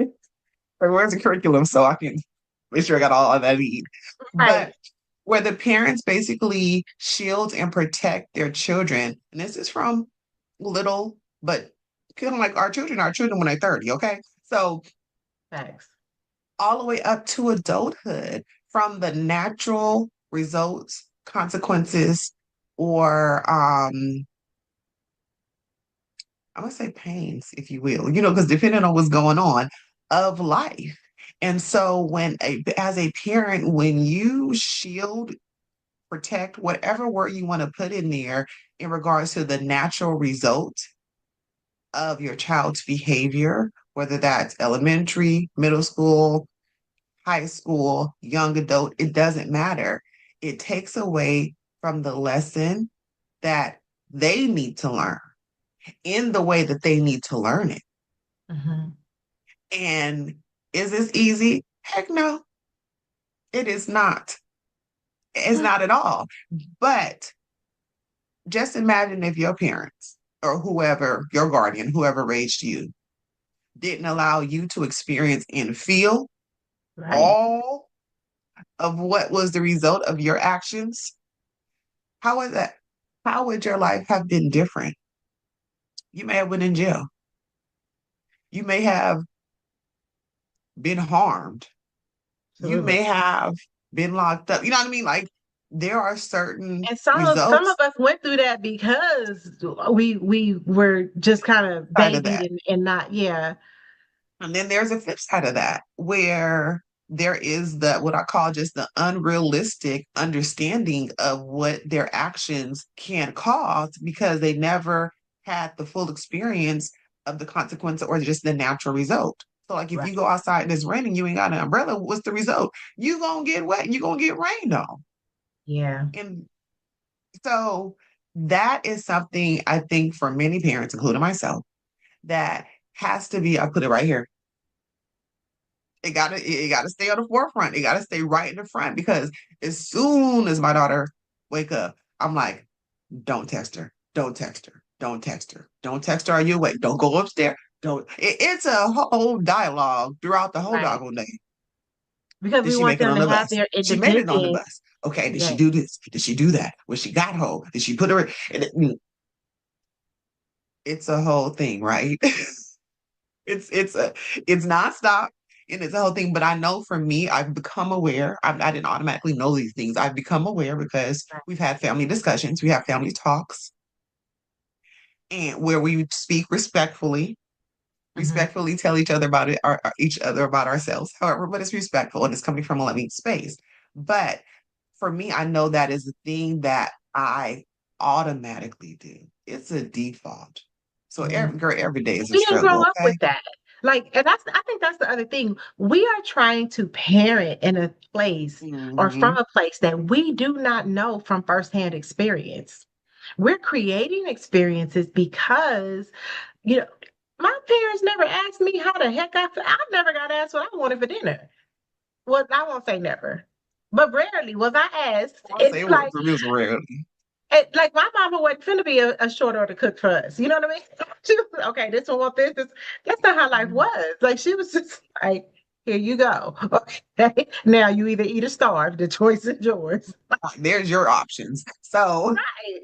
Speaker 1: where's the curriculum so I can make sure I got all that I need.
Speaker 2: Right.
Speaker 1: But where the parents basically shield and protect their children, and this is from little, but kind of like our children when they're 30, okay? So
Speaker 2: Facts.
Speaker 1: all the way up to adulthood from the natural results, consequences, or I'm gonna say pains, if you will, because depending on what's going on of life. And so as a parent, when you shield, protect, whatever word you want to put in there in regards to the natural result of your child's behavior, whether that's elementary, middle school, high school, young adult, it doesn't matter. It takes away from the lesson that they need to learn in the way that they need to learn it.
Speaker 2: Hmm.
Speaker 1: And is this easy? Heck no, it is not. It's not at all. But just imagine if your parents or whoever, your guardian, whoever raised you, didn't allow you to experience and feel
Speaker 2: Right.
Speaker 1: all of what was the result of your actions. How was that? How would your life have been different? You may have been in jail. You may have been harmed. You
Speaker 2: Absolutely.
Speaker 1: may have been locked up. You know what I mean? Like there are certain
Speaker 2: And some of
Speaker 1: results
Speaker 2: us went through that because we were just kind of
Speaker 1: side of
Speaker 2: babied
Speaker 1: that.
Speaker 2: and not, yeah.
Speaker 1: And then there's a flip side of that where there is the what I call just the unrealistic understanding of what their actions can cause because they never had the full experience of the consequence or just the natural result. So like if
Speaker 2: Right.
Speaker 1: you go outside and it's raining, you ain't got an umbrella, what's the result? You gonna get wet, you gonna get rained on.
Speaker 2: Yeah.
Speaker 1: And so that is something I think for many parents, including myself, that has to be, I put it right here. It gotta stay on the forefront. It gotta stay right in the front because as soon as my daughter wake up, I'm like, don't text her. Don't text her. Don't text her. Don't text her. Are you awake? Don't go upstairs. Don't. It's a whole dialogue throughout the whole
Speaker 2: Right.
Speaker 1: doggone day.
Speaker 2: Because
Speaker 1: Did
Speaker 2: we
Speaker 1: she
Speaker 2: want
Speaker 1: make it
Speaker 2: them
Speaker 1: on
Speaker 2: to
Speaker 1: the
Speaker 2: have
Speaker 1: bus?
Speaker 2: their
Speaker 1: She made it on the
Speaker 2: independence.
Speaker 1: bus. Okay. Did she
Speaker 2: Yeah.
Speaker 1: do this? Did she do that? When she got home, did she put her? It's a whole thing, right? It's it's nonstop. and it's a whole thing. But I know for me, I've become aware. I didn't automatically know these things. I've become aware because
Speaker 2: Right.
Speaker 1: we've had family discussions, we have family talks, and where we speak respectfully,
Speaker 2: Mhm.
Speaker 1: respectfully tell each other about it, each other about ourselves. However, but it's respectful and it's coming from a loving space. But for me, I know that is the thing that I automatically do. It's a default. So
Speaker 2: Yeah.
Speaker 1: every day is a
Speaker 2: We didn't grow
Speaker 1: struggle.
Speaker 2: up
Speaker 1: Okay.
Speaker 2: with that. Like, and I think that's the other thing. We are trying to parent in a place or from
Speaker 1: Hmm.
Speaker 2: a place that we do not know from firsthand experience. We're creating experiences because, you know, my parents never asked me how the heck I never got asked what I wanted for dinner. Well, I won't say never, but rarely was I asked.
Speaker 1: I'll say
Speaker 2: It's
Speaker 1: it
Speaker 2: like,
Speaker 1: for me was rarely.
Speaker 2: like my mama wasn't finna be a short order cook for us. You know what I mean? She was okay. This one want this. That's not how life was. Like she was just like, here you go. Okay, now you either eat or starve. The choice is yours.
Speaker 1: There's your options. So
Speaker 2: Right.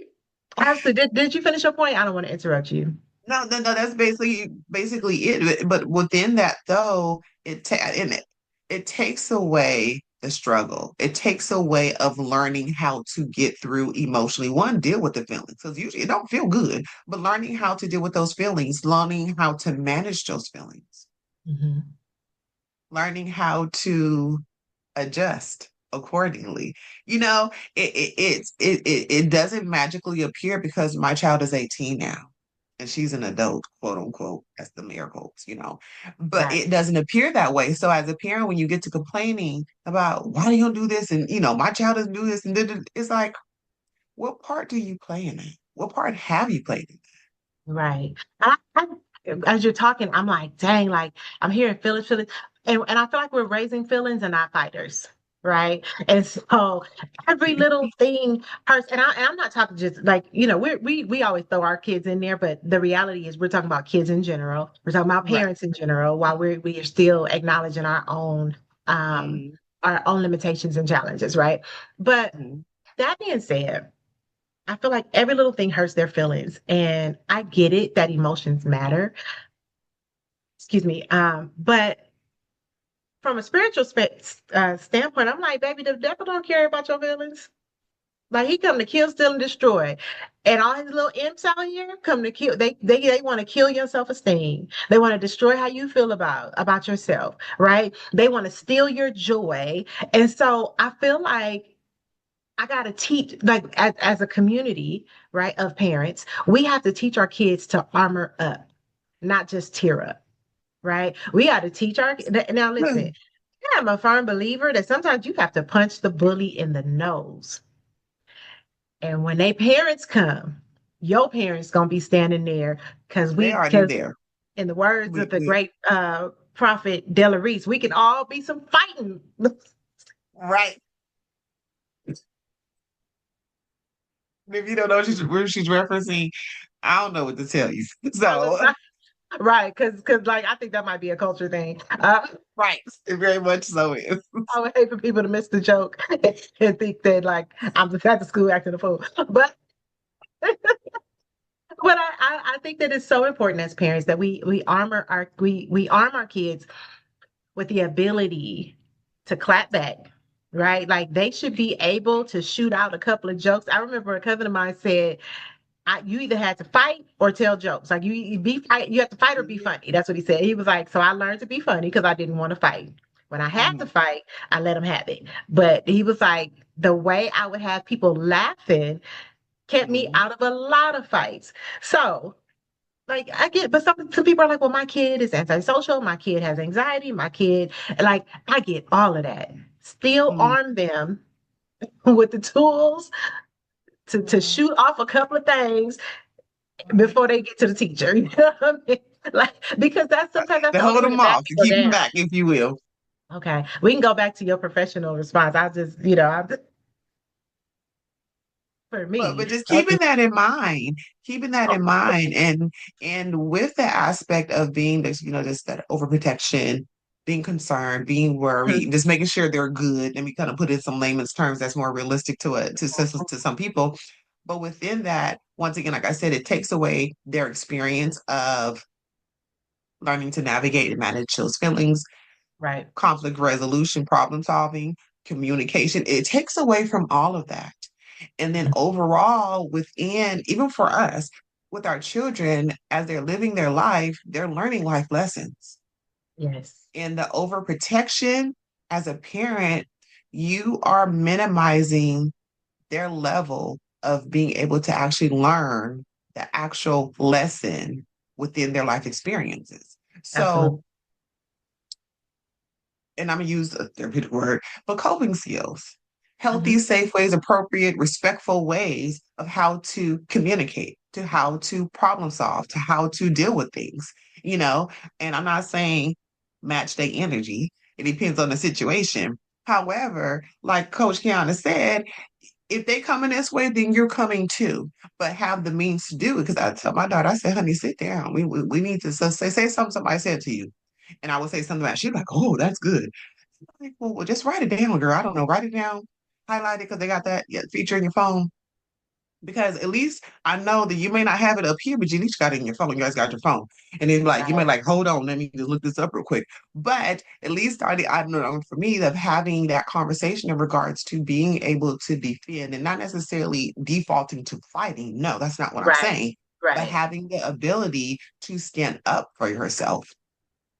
Speaker 2: Absolutely. Did you finish your point? I don't want to interrupt you.
Speaker 1: no, that's basically it. But within that though, it takes away the struggle. It takes away of learning how to get through emotionally. One, deal with the feelings because usually it don't feel good, but learning how to deal with those feelings, learning how to manage those feelings,
Speaker 2: Hmm.
Speaker 1: learning how to adjust accordingly. It doesn't magically appear because my child is 18 now and she's an adult, quote unquote, that's the air quotes. But
Speaker 2: Right.
Speaker 1: it doesn't appear that way. So as a parent, when you get to complaining about why do you do this and my child doesn't do this and it's like, what part do you play in it? What part have you played in
Speaker 2: Right. As you're talking, I'm like, dang, like I'm hearing feelings. And I feel like we're raising feelings and not fighters. Right. And so every
Speaker 1: it?
Speaker 2: little thing hurts. And I'm not talking just like, we always throw our kids in there, but the reality is we're talking about kids in general. We're talking about
Speaker 1: Right.
Speaker 2: parents in general, while we are still acknowledging um
Speaker 1: Mhm.
Speaker 2: our own limitations and challenges, right? But
Speaker 1: Mhm.
Speaker 2: that being said, I feel like every little thing hurts their feelings. And I get it that emotions matter. Excuse me. But from a spiritual standpoint, I'm like, baby, the devil don't care about your feelings. Like he come to kill, steal, and destroy. And all his little imps out here come to kill. They want to kill your self-esteem. They want to destroy how you feel about yourself, right? They want to steal your joy. And so I feel like I got to teach, like, as a community, right, of parents, we have to teach our kids to armor up, not just tear up, right? We got to teach now listen, I'm a firm believer that sometimes you have to punch the bully in the nose. And when they parents come, your parents gonna be standing there
Speaker 1: They already
Speaker 2: because
Speaker 1: there.
Speaker 2: in the words of
Speaker 1: We,
Speaker 2: the
Speaker 1: we,
Speaker 2: great prophet Della Reese, we can all be some fighting.
Speaker 1: right. If you don't know where she's referencing, I don't know what to tell you. So,
Speaker 2: Right, because like I think that might be a culture thing.
Speaker 1: right, it very much so is.
Speaker 2: I would hate for people to miss the joke and think that like I'm just at the school acting a fool. But I think that it's so important as parents that we arm our kids with the ability to clap back, right? Like they should be able to shoot out a couple of jokes. I remember a cousin of mine said, you either had to fight or tell jokes. Like you have to fight or be
Speaker 1: Mhm.
Speaker 2: funny. That's what he said. He was like, so I learned to be funny because I didn't want to fight. When I had to
Speaker 1: Mhm.
Speaker 2: fight, I let him have it. But he was like, the way I would have people laughing kept me
Speaker 1: Mhm.
Speaker 2: out of a lot of fights. So, like, I get, but some people are like, well, my kid is antisocial. My kid has anxiety. My kid, like, I get all of that. Still
Speaker 1: Mhm.
Speaker 2: arm them with the tools to
Speaker 1: Mhm.
Speaker 2: shoot off a couple of things before they get to the teacher. You know what I mean? Like, because sometimes that's
Speaker 1: To
Speaker 2: the only
Speaker 1: hold
Speaker 2: way to
Speaker 1: them
Speaker 2: back
Speaker 1: off, to
Speaker 2: people
Speaker 1: keep them
Speaker 2: down.
Speaker 1: back, if you will.
Speaker 2: Okay, we can go back to your professional response. For
Speaker 1: But
Speaker 2: me,
Speaker 1: just
Speaker 2: I'll
Speaker 1: keeping that in mind, keeping that in mind, and with the aspect of being this, just that overprotection, being concerned, being worried, just making sure they're good. Let me kind of put it in some layman's terms that's more realistic to some people. But within that, once again, like I said, it takes away their experience of learning to navigate and manage those feelings.
Speaker 2: Right.
Speaker 1: conflict resolution, problem solving, communication. It takes away from all of that. And then
Speaker 2: Mhm.
Speaker 1: overall, within, even for us, with our children, as they're living their life, they're learning life lessons.
Speaker 2: Yes.
Speaker 1: And the overprotection as a parent, you are minimizing their level of being able to actually learn the actual lesson within their life experiences.
Speaker 2: Absolutely.
Speaker 1: So, and I'm gonna use a therapeutic word, but coping skills, healthy,
Speaker 2: Mhm.
Speaker 1: safe ways, appropriate, respectful ways of how to communicate, to how to problem solve, to how to deal with things, you know. And I'm not saying match their energy. It depends on the situation. However, like Coach Kiana said, if they coming this way, then you're coming too. But have the means to do it. Because I tell my daughter, I said, honey, sit down. We need to say something somebody said to you. And I would say something about she'd be like, oh, that's good. Like, well, just write it down, girl. I don't know. Write it down, highlight it because they got that feature in your phone. Because at least I know that you may not have it up here, but you at least got it in your phone. You guys got your phone. And then like you may
Speaker 2: Right.
Speaker 1: like, hold on, let me just look this up real quick. But at least I know for me of having that conversation in regards to being able to defend and not necessarily defaulting to fighting. No, that's not what I'm
Speaker 2: Right.
Speaker 1: saying. But
Speaker 2: Right.
Speaker 1: having the ability to stand up for yourself.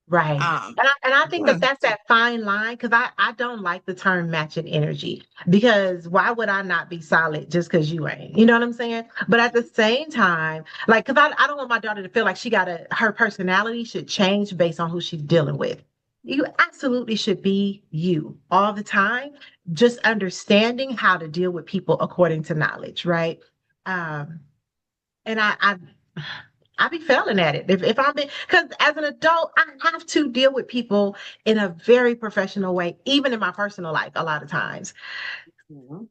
Speaker 2: Right. And I think that
Speaker 1: One
Speaker 2: that's that fine line because I don't like the term matching energy because why would I not be solid just because you ain't? You know what I'm saying? But at the same time, like, because I don't want my daughter to feel like her personality should change based on who she's dealing with. You absolutely should be you all the time, just understanding how to deal with people according to knowledge, right? Um, and I be failing at it. If I'm because as an adult, I have to deal with people in a very professional way, even in my personal life, a lot of times.
Speaker 1: Mhm.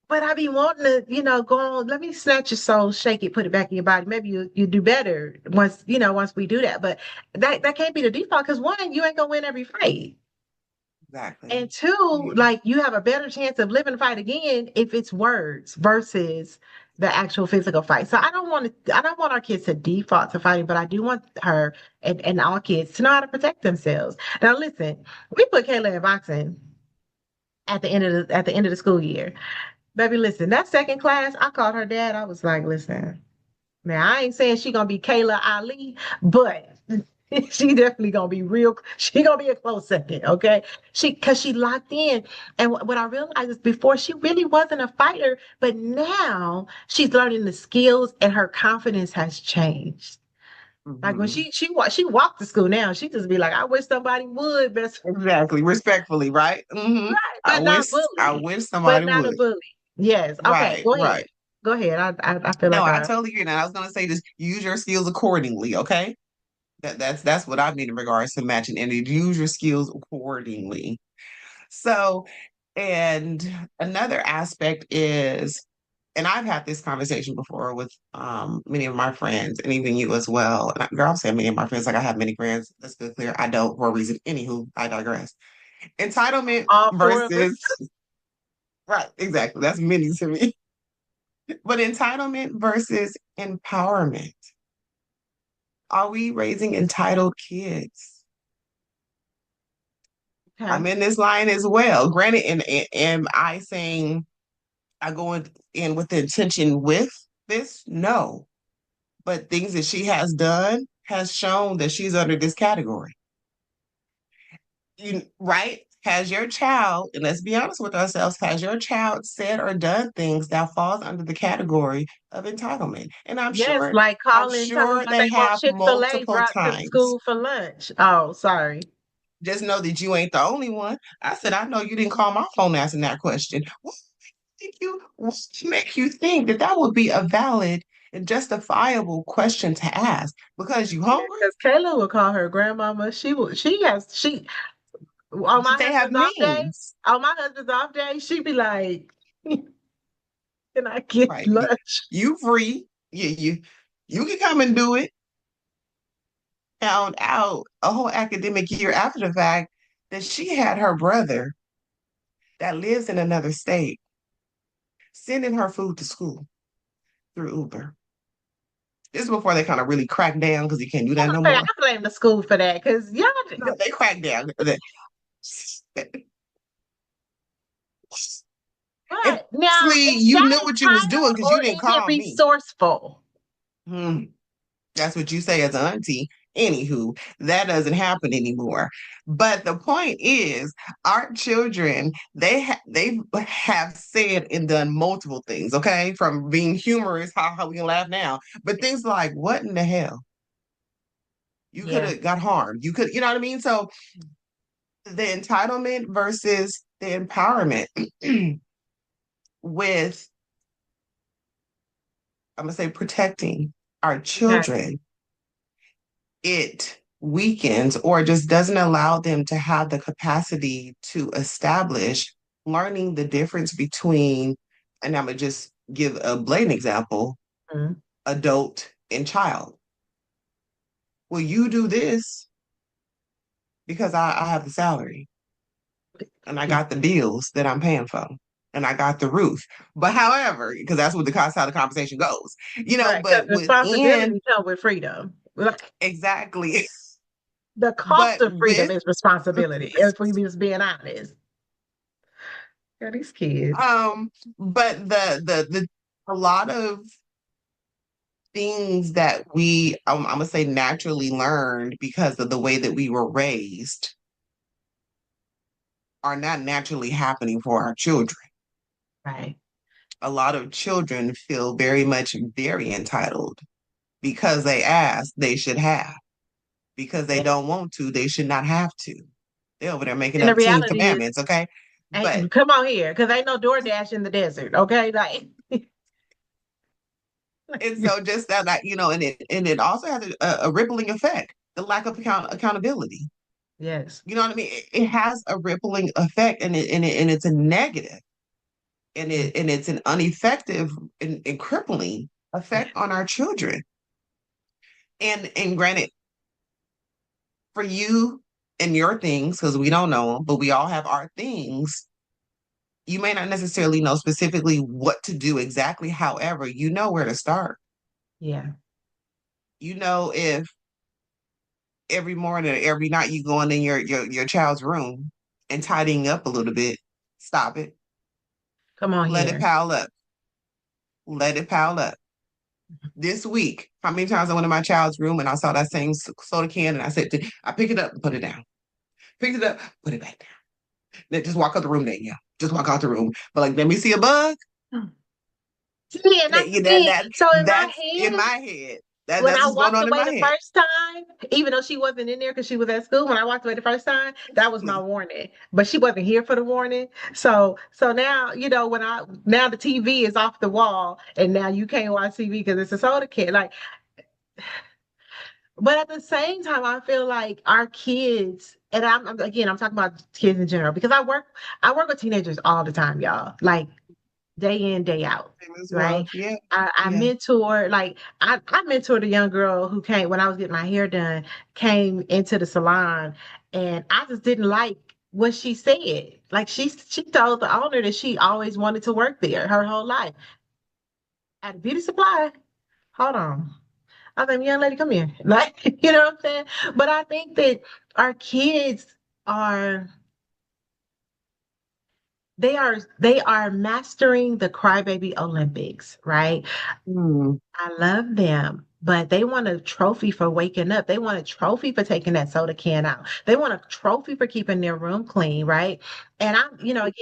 Speaker 2: But I be wanting to, go on, let me snatch your soul, shake it, put it back in your body. Maybe you do better once we do that. But that can't be the default because one, you ain't gonna win every fight.
Speaker 1: Exactly.
Speaker 2: And two,
Speaker 1: Yeah.
Speaker 2: like you have a better chance of living the fight again if it's words versus the actual physical fight. So I don't want our kids to default to fighting, but I do want her and all kids to know how to protect themselves. Now listen, we put Kayla in boxing at the end of the school year. Baby, listen, that second class, I called her dad. I was like, listen, now I ain't saying she gonna be Kayla Ali, but she definitely gonna be real. She gonna be a close second, okay? Cause she locked in, and what I realized is before she really wasn't a fighter, but now she's learning the skills, and her confidence has changed. Like when
Speaker 1: Mhm.
Speaker 2: she walked to school now, she just be like, I wish somebody would, best
Speaker 1: Exactly. Respectfully, right?
Speaker 2: right,
Speaker 1: I
Speaker 2: but not
Speaker 1: wish I
Speaker 2: bully,
Speaker 1: wish
Speaker 2: but
Speaker 1: somebody
Speaker 2: not a
Speaker 1: would.
Speaker 2: bully. Yes, okay,
Speaker 1: Right,
Speaker 2: go ahead,
Speaker 1: right.
Speaker 2: go ahead. I feel
Speaker 1: No,
Speaker 2: like
Speaker 1: I
Speaker 2: I
Speaker 1: totally agree. And I was gonna say just use your skills accordingly, okay? That's what I mean in regards to matching and use your skills accordingly. So, and another aspect is, and I've had this conversation before with many of my friends and even you as well. And girl, I'm saying many of my friends, like I have many friends. Let's be clear. I don't for a reason. Anywho, I digress. Entitlement
Speaker 2: all four of us.
Speaker 1: versus right, exactly. That's many to me. But entitlement versus empowerment. Are we raising entitled kids?
Speaker 2: Okay.
Speaker 1: I'm in this line as well. Granted, and am I saying I go in with the intention with this? No. But things that she has done has shown that she's under this category. Right? Has your child, and let's be honest with ourselves, has your child said or done things that falls under the category of entitlement? And
Speaker 2: Yes, like
Speaker 1: I'm
Speaker 2: calling, telling them
Speaker 1: sure
Speaker 2: what
Speaker 1: they
Speaker 2: they want
Speaker 1: have
Speaker 2: Chick-fil-A
Speaker 1: multiple
Speaker 2: brought to the
Speaker 1: times.
Speaker 2: school for lunch. Oh, sorry.
Speaker 1: Just know that you ain't the only one. I said, I know you didn't call my phone asking that question. What make you think that that would be a valid and justifiable question to ask? Because you
Speaker 2: Yeah,
Speaker 1: hungry?
Speaker 2: because Kayla will call her grandmama. She on my
Speaker 1: They have
Speaker 2: husband's off day,
Speaker 1: means,
Speaker 2: she be like, can I get
Speaker 1: right?
Speaker 2: lunch?
Speaker 1: You free. You can come and do it. Found out a whole academic year after the fact that she had her brother that lives in another state sending her food to school through Uber. This is before they kind of really cracked down because you can't do
Speaker 2: I
Speaker 1: that
Speaker 2: was
Speaker 1: no
Speaker 2: gonna say,
Speaker 1: more.
Speaker 2: I blame the school for that because y'all,
Speaker 1: No, they cracked down. And
Speaker 2: But now,
Speaker 1: honestly,
Speaker 2: is
Speaker 1: you knew
Speaker 2: that
Speaker 1: what you was doing
Speaker 2: entitled
Speaker 1: because
Speaker 2: or
Speaker 1: you didn't
Speaker 2: is it
Speaker 1: call me.
Speaker 2: resourceful?
Speaker 1: Hmm. That's what you say as an auntie. Anywho, that doesn't happen anymore. But the point is, our children, they have said and done multiple things, okay? From being humorous, how we can laugh now, but things like, what in the hell? You could
Speaker 2: Yeah,
Speaker 1: have got harmed. You could, you know what I mean? So the entitlement versus the empowerment with, I'm gonna say, protecting our
Speaker 2: exactly.
Speaker 1: children, it weakens or just doesn't allow them to have the capacity to establish learning the difference between, and I'm gonna just give a blatant example,
Speaker 2: Mhm.
Speaker 1: adult and child. Well, you do this because I have the salary and I got the bills that I'm paying for. And I got the roof. But however, because that's what the cost how the conversation goes,
Speaker 2: Right, because
Speaker 1: but within
Speaker 2: responsibility come with freedom. Like,
Speaker 1: exactly.
Speaker 2: the cost
Speaker 1: But
Speaker 2: of freedom
Speaker 1: with
Speaker 2: is responsibility, if we just being honest. Yeah, these kids.
Speaker 1: but the a lot of things that we I'm gonna say naturally learned because of the way that we were raised are not naturally happening for our children.
Speaker 2: Right.
Speaker 1: A lot of children feel very much very entitled because they ask, they should have. Because they
Speaker 2: Yeah.
Speaker 1: don't want to, they should not have to. They're over there making
Speaker 2: And the
Speaker 1: up 10
Speaker 2: reality is,
Speaker 1: commandments, okay? But
Speaker 2: ain't, come on here, because ain't no DoorDash in the desert, okay? Like,
Speaker 1: and so just that, and it also has a rippling effect, the lack of accountability.
Speaker 2: yes.
Speaker 1: You know what I mean? It has a rippling effect, and it's a negative,
Speaker 2: Mm.
Speaker 1: and it's an ineffective and crippling
Speaker 2: Yeah.
Speaker 1: effect on our children. And granted, for you and your things, because we don't know them, but we all have our things. You may not necessarily know specifically what to do exactly. However, you know where to start.
Speaker 2: Yeah.
Speaker 1: You know if every morning or every night you going in your child's room and tidying up a little bit, stop it.
Speaker 2: Come on
Speaker 1: Let it
Speaker 2: here.
Speaker 1: pile up. Let it pile up. This week, how many times I went in my child's room and I saw that same soda can and I said, I pick it up and put it down. Picked it up, put it back down. Then just walk out the room, then yeah. Just walk out the room. But like, let me see a bug.
Speaker 2: See, and that's
Speaker 1: That,
Speaker 2: the
Speaker 1: you know,
Speaker 2: thing. So in my
Speaker 1: that's in
Speaker 2: head,
Speaker 1: my head.
Speaker 2: when
Speaker 1: That's
Speaker 2: I
Speaker 1: what's going
Speaker 2: walked
Speaker 1: on in
Speaker 2: away
Speaker 1: my
Speaker 2: the
Speaker 1: head.
Speaker 2: first time, even though she wasn't in there because she was at school, when I walked away the first time, that was my
Speaker 1: Exactly.
Speaker 2: warning. But she wasn't here for the warning. So now, when now the TV is off the wall and now you can't watch TV because it's a soda can. Like, but at the same time, I feel like our kids, and again, I'm talking about kids in general because I work with teenagers all the time, y'all. Like day in, day out,
Speaker 1: Same as
Speaker 2: right?
Speaker 1: well. Yeah.
Speaker 2: I
Speaker 1: Yeah.
Speaker 2: mentor, like I mentored a young girl who came when I was getting my hair done, came into the salon, and I just didn't like what she said. Like she told the owner that she always wanted to work there her whole life at a beauty supply. Hold on. I think, young lady, come here. Like, you know what I'm saying? But I think that our kids are they are mastering the crybaby Olympics, right?
Speaker 1: Mm.
Speaker 2: I love them, but they want a trophy for waking up. They want a trophy for taking that soda can out. They want a trophy for keeping their room clean, right? And again, I've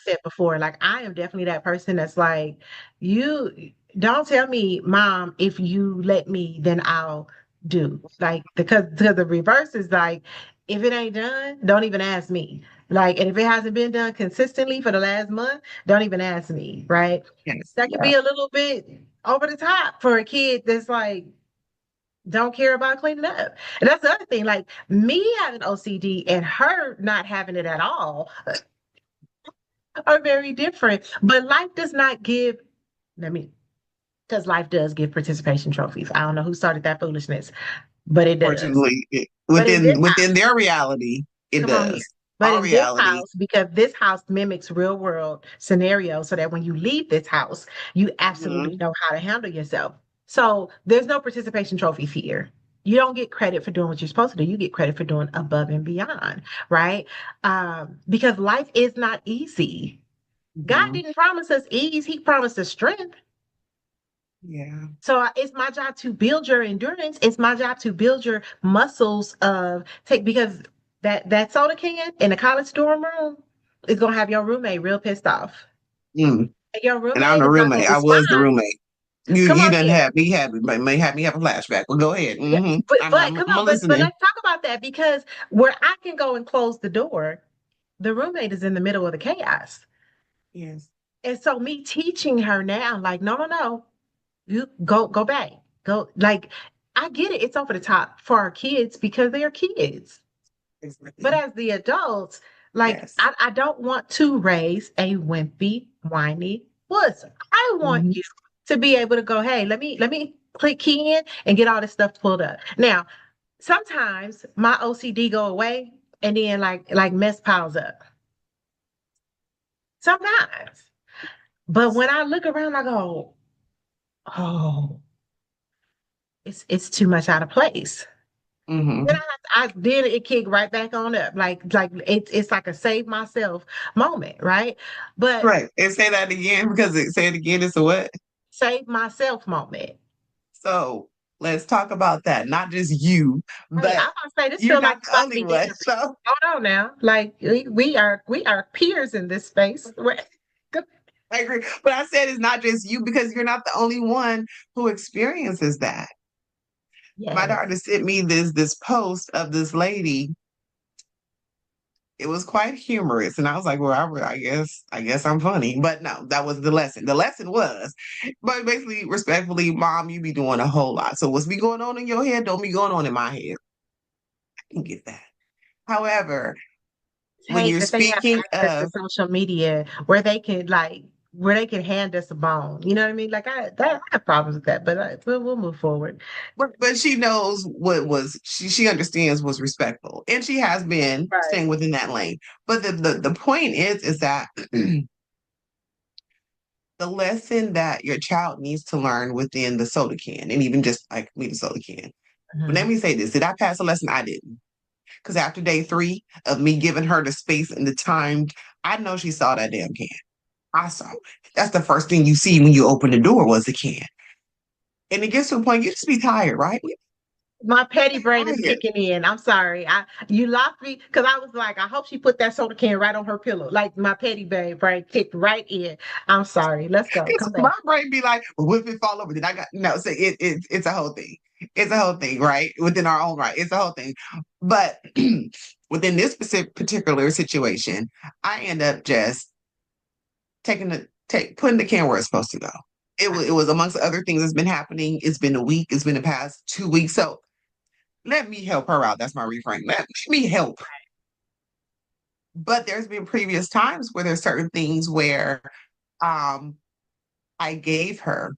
Speaker 2: said before, like I am definitely that person that's like, you don't tell me, mom, if you let me, then I'll do. Like because the reverse is like, if it ain't done, don't even ask me. Like, and if it hasn't been done consistently for the last month, don't even ask me, right?
Speaker 1: Yes.
Speaker 2: That could
Speaker 1: Yeah.
Speaker 2: be a little bit over the top for a kid that's like don't care about cleaning up. And that's the other thing. Like me having OCD and her not having it at all are very different. But life does not give. Let me, because life does give participation trophies. I don't know who started that foolishness, but it does.
Speaker 1: Unfortunately,
Speaker 2: But in this
Speaker 1: within their reality, it
Speaker 2: Come on here.
Speaker 1: does.
Speaker 2: But
Speaker 1: Our
Speaker 2: in this
Speaker 1: reality.
Speaker 2: house, because this house mimics real world scenarios, so that when you leave this house, you absolutely
Speaker 1: Mhm.
Speaker 2: know how to handle yourself. So there's no participation trophies here. You don't get credit for doing what you're supposed to do. You get credit for doing above and beyond, right? Because life is not easy. God
Speaker 1: Mhm.
Speaker 2: didn't promise us ease, He promised us strength.
Speaker 1: Yeah.
Speaker 2: So it's my job to build your endurance. It's my job to build your muscles of take because that soda can in the college dorm room is gonna have your roommate real pissed off.
Speaker 1: Mm.
Speaker 2: And your
Speaker 1: And I'm
Speaker 2: roommate
Speaker 1: the
Speaker 2: is not gonna
Speaker 1: roommate. I was the
Speaker 2: respond.
Speaker 1: roommate. You
Speaker 2: Come
Speaker 1: you
Speaker 2: on
Speaker 1: done
Speaker 2: here.
Speaker 1: may have me have a flashback. Well, go ahead.
Speaker 2: Yeah, but
Speaker 1: I'm
Speaker 2: come
Speaker 1: I'm
Speaker 2: on, but
Speaker 1: listening.
Speaker 2: let's talk about that because where I can go and close the door, the roommate is in the middle of the chaos.
Speaker 1: Yes.
Speaker 2: And so me teaching her now, like, no, no, no, you go back. Go like I get it, it's over the top for our kids because they're kids. But
Speaker 1: Exactly.
Speaker 2: as the adults, like
Speaker 1: Yes.
Speaker 2: I don't want to raise a wimpy, whiny wuss. I want
Speaker 1: Mhm.
Speaker 2: you to be able to go, hey, let me click key in and get all this stuff pulled up. Now, sometimes my OCD go away and then like mess piles up. Sometimes. But when I look around, I go, oh, it's too much out of place. Then
Speaker 1: Hmm.
Speaker 2: then it kicked right back on up. Like it's like a save myself moment, right? But
Speaker 1: Right. And say that again because say it again. It's a what?
Speaker 2: save myself moment.
Speaker 1: So let's talk about that. Not just you,
Speaker 2: Hey,
Speaker 1: but
Speaker 2: I'm gonna say this
Speaker 1: you're
Speaker 2: feel like
Speaker 1: not
Speaker 2: it's
Speaker 1: the
Speaker 2: about to
Speaker 1: only
Speaker 2: be
Speaker 1: one.
Speaker 2: dangerous.
Speaker 1: So
Speaker 2: Hold on now. Like we are peers in this space.
Speaker 1: I agree. But I said it's not just you because you're not the only one who experiences that. My
Speaker 2: Yes.
Speaker 1: daughter sent me this post of this lady. It was quite humorous, and I was like, "Well, I guess I'm funny." But no, that was the lesson. The lesson was, but basically, respectfully, Mom, you be doing a whole lot. So what's be going on in your head don't be going on in my head. I can get that. However, when
Speaker 2: Hate
Speaker 1: you're
Speaker 2: that they have
Speaker 1: speaking
Speaker 2: access to
Speaker 1: of,
Speaker 2: social media where they can hand us a bone. You know what I mean? I have problems with that, but we'll move forward.
Speaker 1: but she knows what was she understands was respectful, and she has been
Speaker 2: Right.
Speaker 1: staying within that lane. But the point is that the lesson that your child needs to learn within the soda can, and even just like me, the soda can. But let
Speaker 2: Mhm.
Speaker 1: me say this: did I pass a lesson? I didn't, because after day three of me giving her the space and the time, I know she saw that damn can. I saw it. That's the first thing you see when you open the door was the can, and it gets to a point you just be tired, right?
Speaker 2: My petty brain is
Speaker 1: Tired.
Speaker 2: kicking in. I'm sorry. You lost me because I was like, I hope she put that soda can right on her pillow. Like my brain kicked right in. I'm sorry. Let's go.
Speaker 1: It's
Speaker 2: Come back.
Speaker 1: my brain be like, well, what if it fall over? Then I got no. So it's a whole thing. It's a whole thing, right? Within our own right, it's a whole thing. But within this specific particular situation, I end up just putting the can where it's supposed to go. It was amongst other things that's been happening. It's been a week. It's been the past 2 weeks. So let me help her out. That's my refrain. Let me help. But there's been previous times where there's certain things where um I gave her,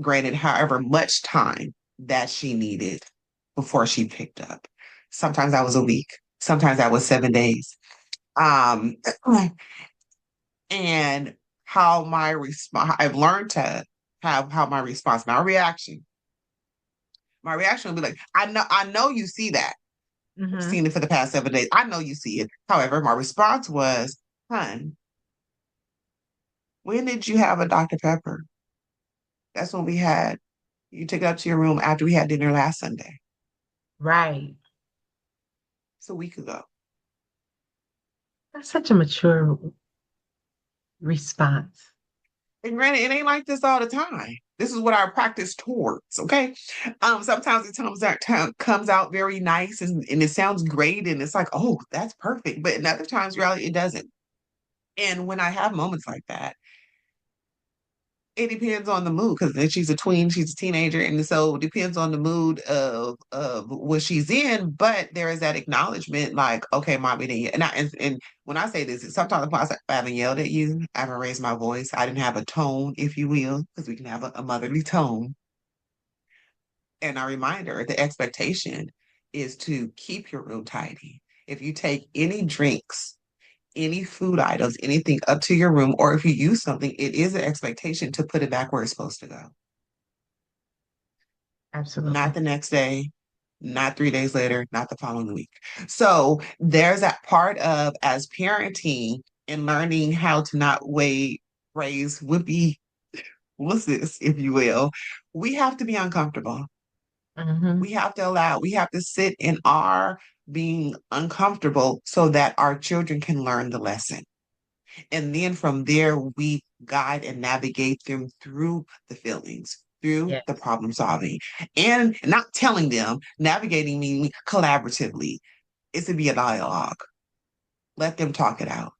Speaker 1: granted, however much time that she needed before she picked up. Sometimes that was a week. Sometimes that was 7 days. Um, and how my response, I've learned to have how my response, my reaction will be like, I know you see that. I've
Speaker 2: Hmm.
Speaker 1: seen it for the past 7 days. I know you see it. However, my response was, hun, when did you have a Dr. Pepper? That's when we had, you took it up to your room after we had dinner last Sunday.
Speaker 2: Right.
Speaker 1: It's a week ago.
Speaker 2: That's such a mature response.
Speaker 1: And granted, it ain't like this all the time. This is what I practice towards. Okay. Sometimes comes out very nice and it sounds great and it's like, oh, that's perfect. But in other times, reality, it doesn't. And when I have moments like that, it depends on the mood because then she's a tween, she's a teenager, and so it depends on the mood of what she's in. But there is that acknowledgement, like, okay, mommy, then and when I say this, sometimes I haven't yelled at you, I haven't raised my voice, I didn't have a tone, if you will, because we can have a motherly tone. And I remind her the expectation is to keep your room tidy. If you take any drinks, any food items, anything up to your room, or if you use something, it is an expectation to put it back where it's supposed to go. not
Speaker 2: Absolutely.
Speaker 1: the next day, not 3 days later, not the following week. So there's that part of as parenting and learning how to not raise wimpy wusses, if you will. We have to be uncomfortable.
Speaker 2: Hmm.
Speaker 1: We have to sit in our being uncomfortable so that our children can learn the lesson. And then from there, we guide and navigate them through the feelings, through the
Speaker 2: Yes.
Speaker 1: problem solving, and not telling them, navigating me collaboratively. It's to be a dialogue. Let them talk it out.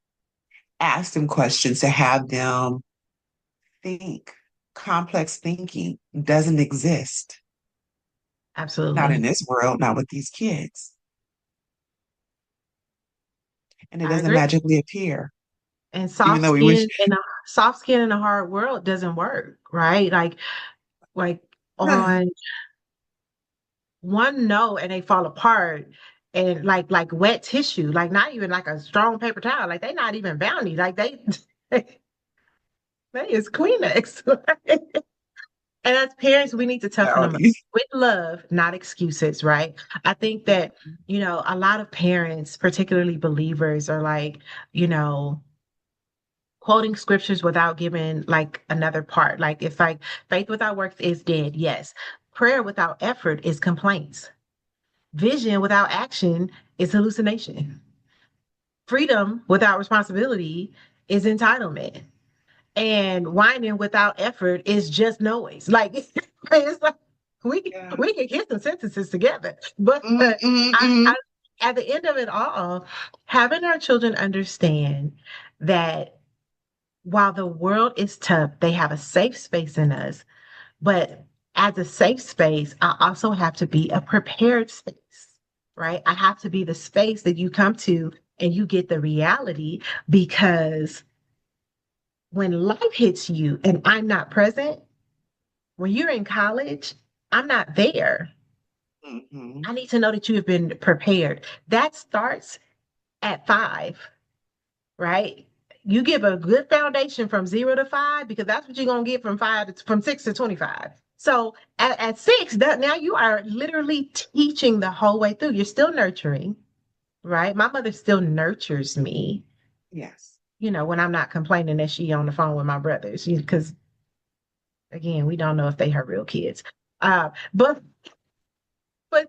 Speaker 1: Ask them questions to have them think. Complex thinking doesn't exist. Not in
Speaker 2: Absolutely.
Speaker 1: this world, not with these kids. And it
Speaker 2: I
Speaker 1: doesn't
Speaker 2: agree.
Speaker 1: magically appear,
Speaker 2: And
Speaker 1: even though we wish.
Speaker 2: soft skin in a hard world doesn't work, right? Like on one no and they fall apart and like wet tissue, like not even like a strong paper towel, like they not even bounty, like they they is Kleenex. And as parents, we need to toughen them up
Speaker 1: Brownies.
Speaker 2: with love, not excuses, right? I think that, a lot of parents, particularly believers, are like, you know, quoting scriptures without giving like another part. Like it's like faith without works is dead. Yes. Prayer without effort is complaints. Vision without action is hallucination. Freedom without responsibility is entitlement. And whining without effort is just noise. Like it's like
Speaker 1: Yeah.
Speaker 2: we can get some sentences together, but
Speaker 1: Mm-mm-mm.
Speaker 2: I at the end of it all, having our children understand that while the world is tough, they have a safe space in us. But as a safe space, I also have to be a prepared space, right? I have to be the space that you come to and you get the reality because when life hits you and I'm not present, when you're in college, I'm not there.
Speaker 1: Mm-hmm.
Speaker 2: I need to know that you have been prepared. That starts at 5, right? You give a good foundation from 0 to 5 because that's what you're gonna get from 6 to 25. So at 6, that now you are literally teaching the whole way through. You're still nurturing, right? My mother still nurtures me,
Speaker 1: Yes.
Speaker 2: when I'm not complaining that she on the phone with my brothers, because again, we don't know if they her real kids. But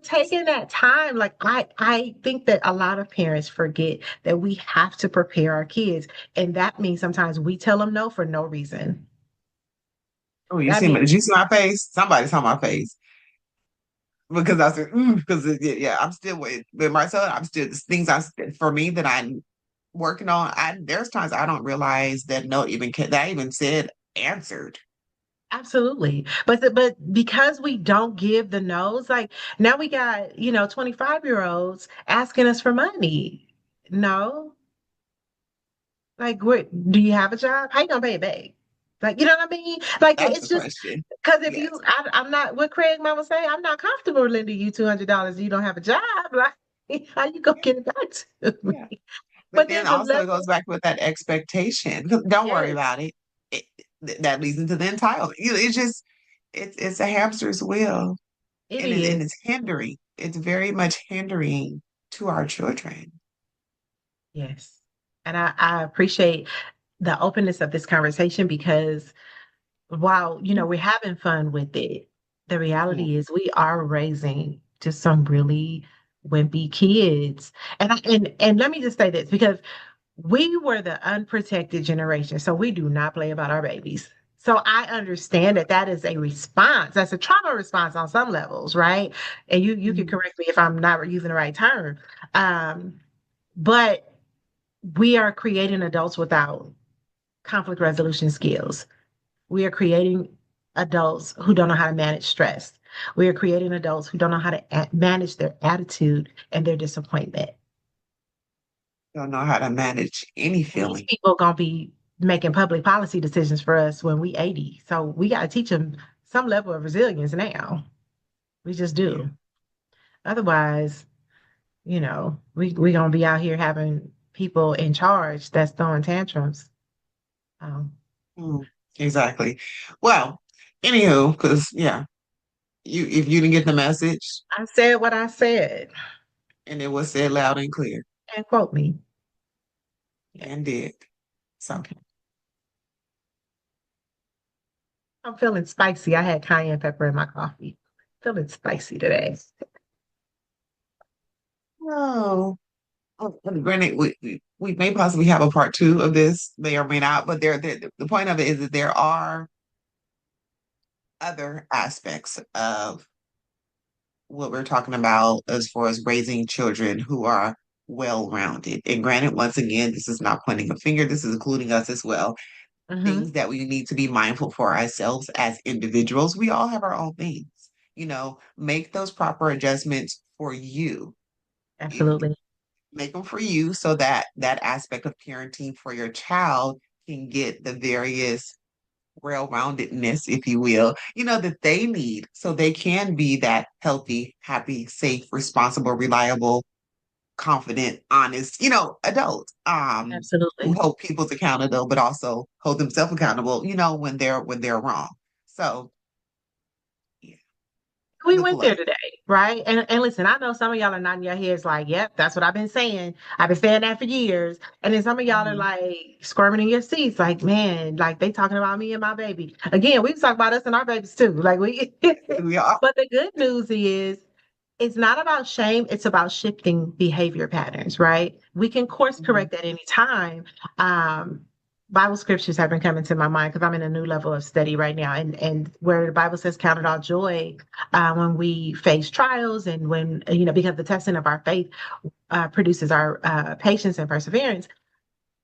Speaker 2: taking that time, like I think that a lot of parents forget that we have to prepare our kids. And that means sometimes we tell them no for no reason.
Speaker 1: Oh, you
Speaker 2: That
Speaker 1: see
Speaker 2: means
Speaker 1: me? Did you see my face? Somebody saw my face because I said, because yeah, I'm still with my son. I'm still things for me that I'm working on. There's times I don't realize that no even that I even said answered.
Speaker 2: absolutely. But because we don't give the no's, like now we got, 25-year-olds asking us for money. No. Like, what do you have a job? How you gonna pay it back? Like, you know what I mean? Like
Speaker 1: That's
Speaker 2: it's
Speaker 1: the
Speaker 2: just
Speaker 1: question.
Speaker 2: because if
Speaker 1: Yes.
Speaker 2: you I'm not what Craig mama say, I'm not comfortable lending you $200. You don't have a job. Like, how you gonna
Speaker 1: Yeah.
Speaker 2: get it back to
Speaker 1: Yeah.
Speaker 2: me?
Speaker 1: But
Speaker 2: But
Speaker 1: then
Speaker 2: then the
Speaker 1: also it
Speaker 2: level,
Speaker 1: goes back with that expectation. Don't worry
Speaker 2: yes,
Speaker 1: about it. it that leads into the entitlement. It's just it's a hamster's wheel,
Speaker 2: it
Speaker 1: and
Speaker 2: is.
Speaker 1: it's hindering. It's very much hindering to our children.
Speaker 2: Yes. And I appreciate the openness of this conversation because while, we're having fun with it, the
Speaker 1: Yeah.
Speaker 2: reality is we are raising just some really wimpy kids. And let me just say this because we were the unprotected generation, so we do not play about our babies. So I understand that that is a response. That's a trauma response on some levels, right? And you can
Speaker 1: Mhm.
Speaker 2: correct me if I'm not using the right term. But we are creating adults without conflict resolution skills. We are creating adults who don't know how to manage stress. We are creating adults who don't know how to manage their attitude and their disappointment.
Speaker 1: Don't know how to manage any
Speaker 2: And these
Speaker 1: feeling.
Speaker 2: people gonna be making public policy decisions for us when we 80. So we got to teach them some level of resilience now. We just
Speaker 1: Yeah.
Speaker 2: do. Otherwise, we gonna be out here having people in charge that's throwing tantrums. Um,
Speaker 1: Mm, exactly. Well, anywho, because yeah. You if you didn't get the message,
Speaker 2: I said what I said,
Speaker 1: and it was said loud and clear,
Speaker 2: and quote me. Yeah.
Speaker 1: and did. So,
Speaker 2: Okay. I'm feeling spicy. I had cayenne pepper in my coffee. Feeling spicy today.
Speaker 1: oh, and granted, we may possibly have a part two of this, may or may not, but the point of it is that there are other aspects of what we're talking about as far as raising children who are well-rounded. And granted, once again, this is not pointing a finger, this is including us as well.
Speaker 2: Hmm.
Speaker 1: Things that we need to be mindful for ourselves as individuals. We all have our own things. Make those proper adjustments for you. If
Speaker 2: Absolutely.
Speaker 1: make them for you so that that aspect of parenting for your child can get the various well-roundedness, if you will, that they need so they can be that healthy, happy, safe, responsible, reliable, confident, honest, adult. Who
Speaker 2: Absolutely.
Speaker 1: hold people accountable, but also hold themselves accountable, when they're wrong. So yeah,
Speaker 2: We
Speaker 1: the
Speaker 2: went there
Speaker 1: play.
Speaker 2: today, right? And listen, I know some of y'all are nodding your heads like, yep, that's what I've been saying. I've been saying that for years. And then some of y'all are
Speaker 1: Mhm.
Speaker 2: like squirming in your seats, like, man, like they talking about me and my baby. Again, we talk about us and our babies too. Like we
Speaker 1: We are.
Speaker 2: but the good news is it's not about shame, it's about shifting behavior patterns, right? We can course
Speaker 1: Mhm.
Speaker 2: correct at any time. Um, Bible scriptures have been coming to my mind because I'm in a new level of study right now, and where the Bible says, "Count it all joy when we face trials, and when because the testing of our faith produces our patience and perseverance."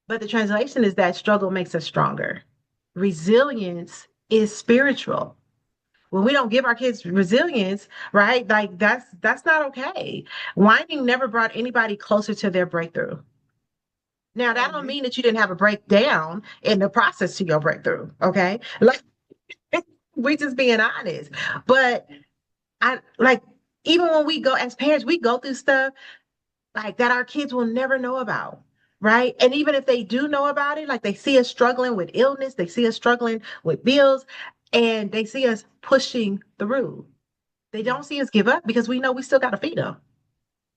Speaker 2: But the translation is that struggle makes us stronger. Resilience is spiritual. When we don't give our kids resilience, right? Like that's not okay. Whining never brought anybody closer to their breakthrough. Now
Speaker 1: I
Speaker 2: that don't
Speaker 1: agree.
Speaker 2: mean that you didn't have a breakdown in the process to your breakthrough. Okay. Like we just being honest. But I like even when we go as parents, we go through stuff like that our kids will never know about. Right. And even if they do know about it, like they see us struggling with illness, they see us struggling with bills, and they see us pushing through. They
Speaker 1: Yeah,
Speaker 2: don't see us give up because we know we still got to feed them.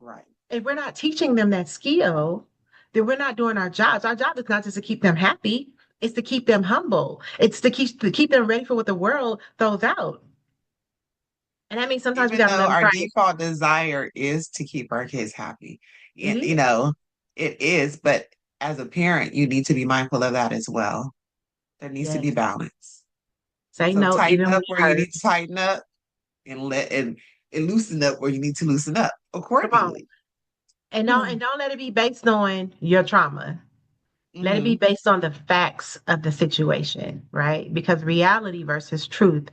Speaker 1: right.
Speaker 2: If we're not teaching them that skill, then we're not doing our jobs. Our job is not just to keep them happy, it's to keep them humble. It's to keep them ready for what the world throws out. And that means sometimes we
Speaker 1: Even
Speaker 2: got to
Speaker 1: though
Speaker 2: let them
Speaker 1: our
Speaker 2: cry.
Speaker 1: default desire is to keep our kids happy,
Speaker 2: It
Speaker 1: you
Speaker 2: is.
Speaker 1: know, it is, but as a parent, you need to be mindful of that as well. There needs to be
Speaker 2: Yes.
Speaker 1: balance.
Speaker 2: Say
Speaker 1: So
Speaker 2: no
Speaker 1: tighten
Speaker 2: even when
Speaker 1: up
Speaker 2: it
Speaker 1: where you
Speaker 2: hurts.
Speaker 1: need to tighten up and loosen up where you need to loosen up
Speaker 2: Come on.
Speaker 1: accordingly.
Speaker 2: And don't
Speaker 1: Hmm.
Speaker 2: and don't let it be based on your trauma. Let it be
Speaker 1: Hmm.
Speaker 2: based on the facts of the situation, right? Because reality versus truth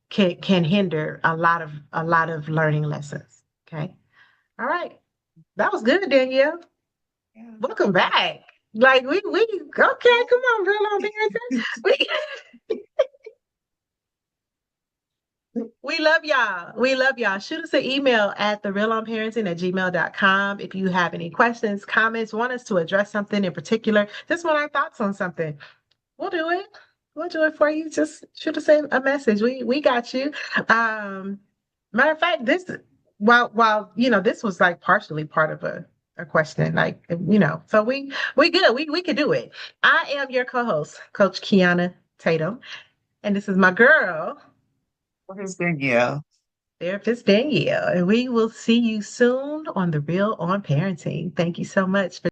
Speaker 2: can hinder a lot of learning lessons. Okay. All right. That was good, Danielle.
Speaker 1: Yeah.
Speaker 2: Welcome
Speaker 1: Well,
Speaker 2: back. Like we okay, come on, real on parenting. We love y'all. We love y'all. Shoot us an email at therealonparenting@gmail.com if you have any questions, comments, want us to address something in particular, just want our thoughts on something. We'll do it. We'll do it for you. Just shoot us a message. We got you. Um, Matter of fact, while this was like partially part of a question, like so we good. We could do it. I am your co-host, Coach Kiana Tatum, and this is my girl,
Speaker 1: it's been, yeah.
Speaker 2: therapist Danielle, and we will see you soon on the Real on Parenting. Thank you so much for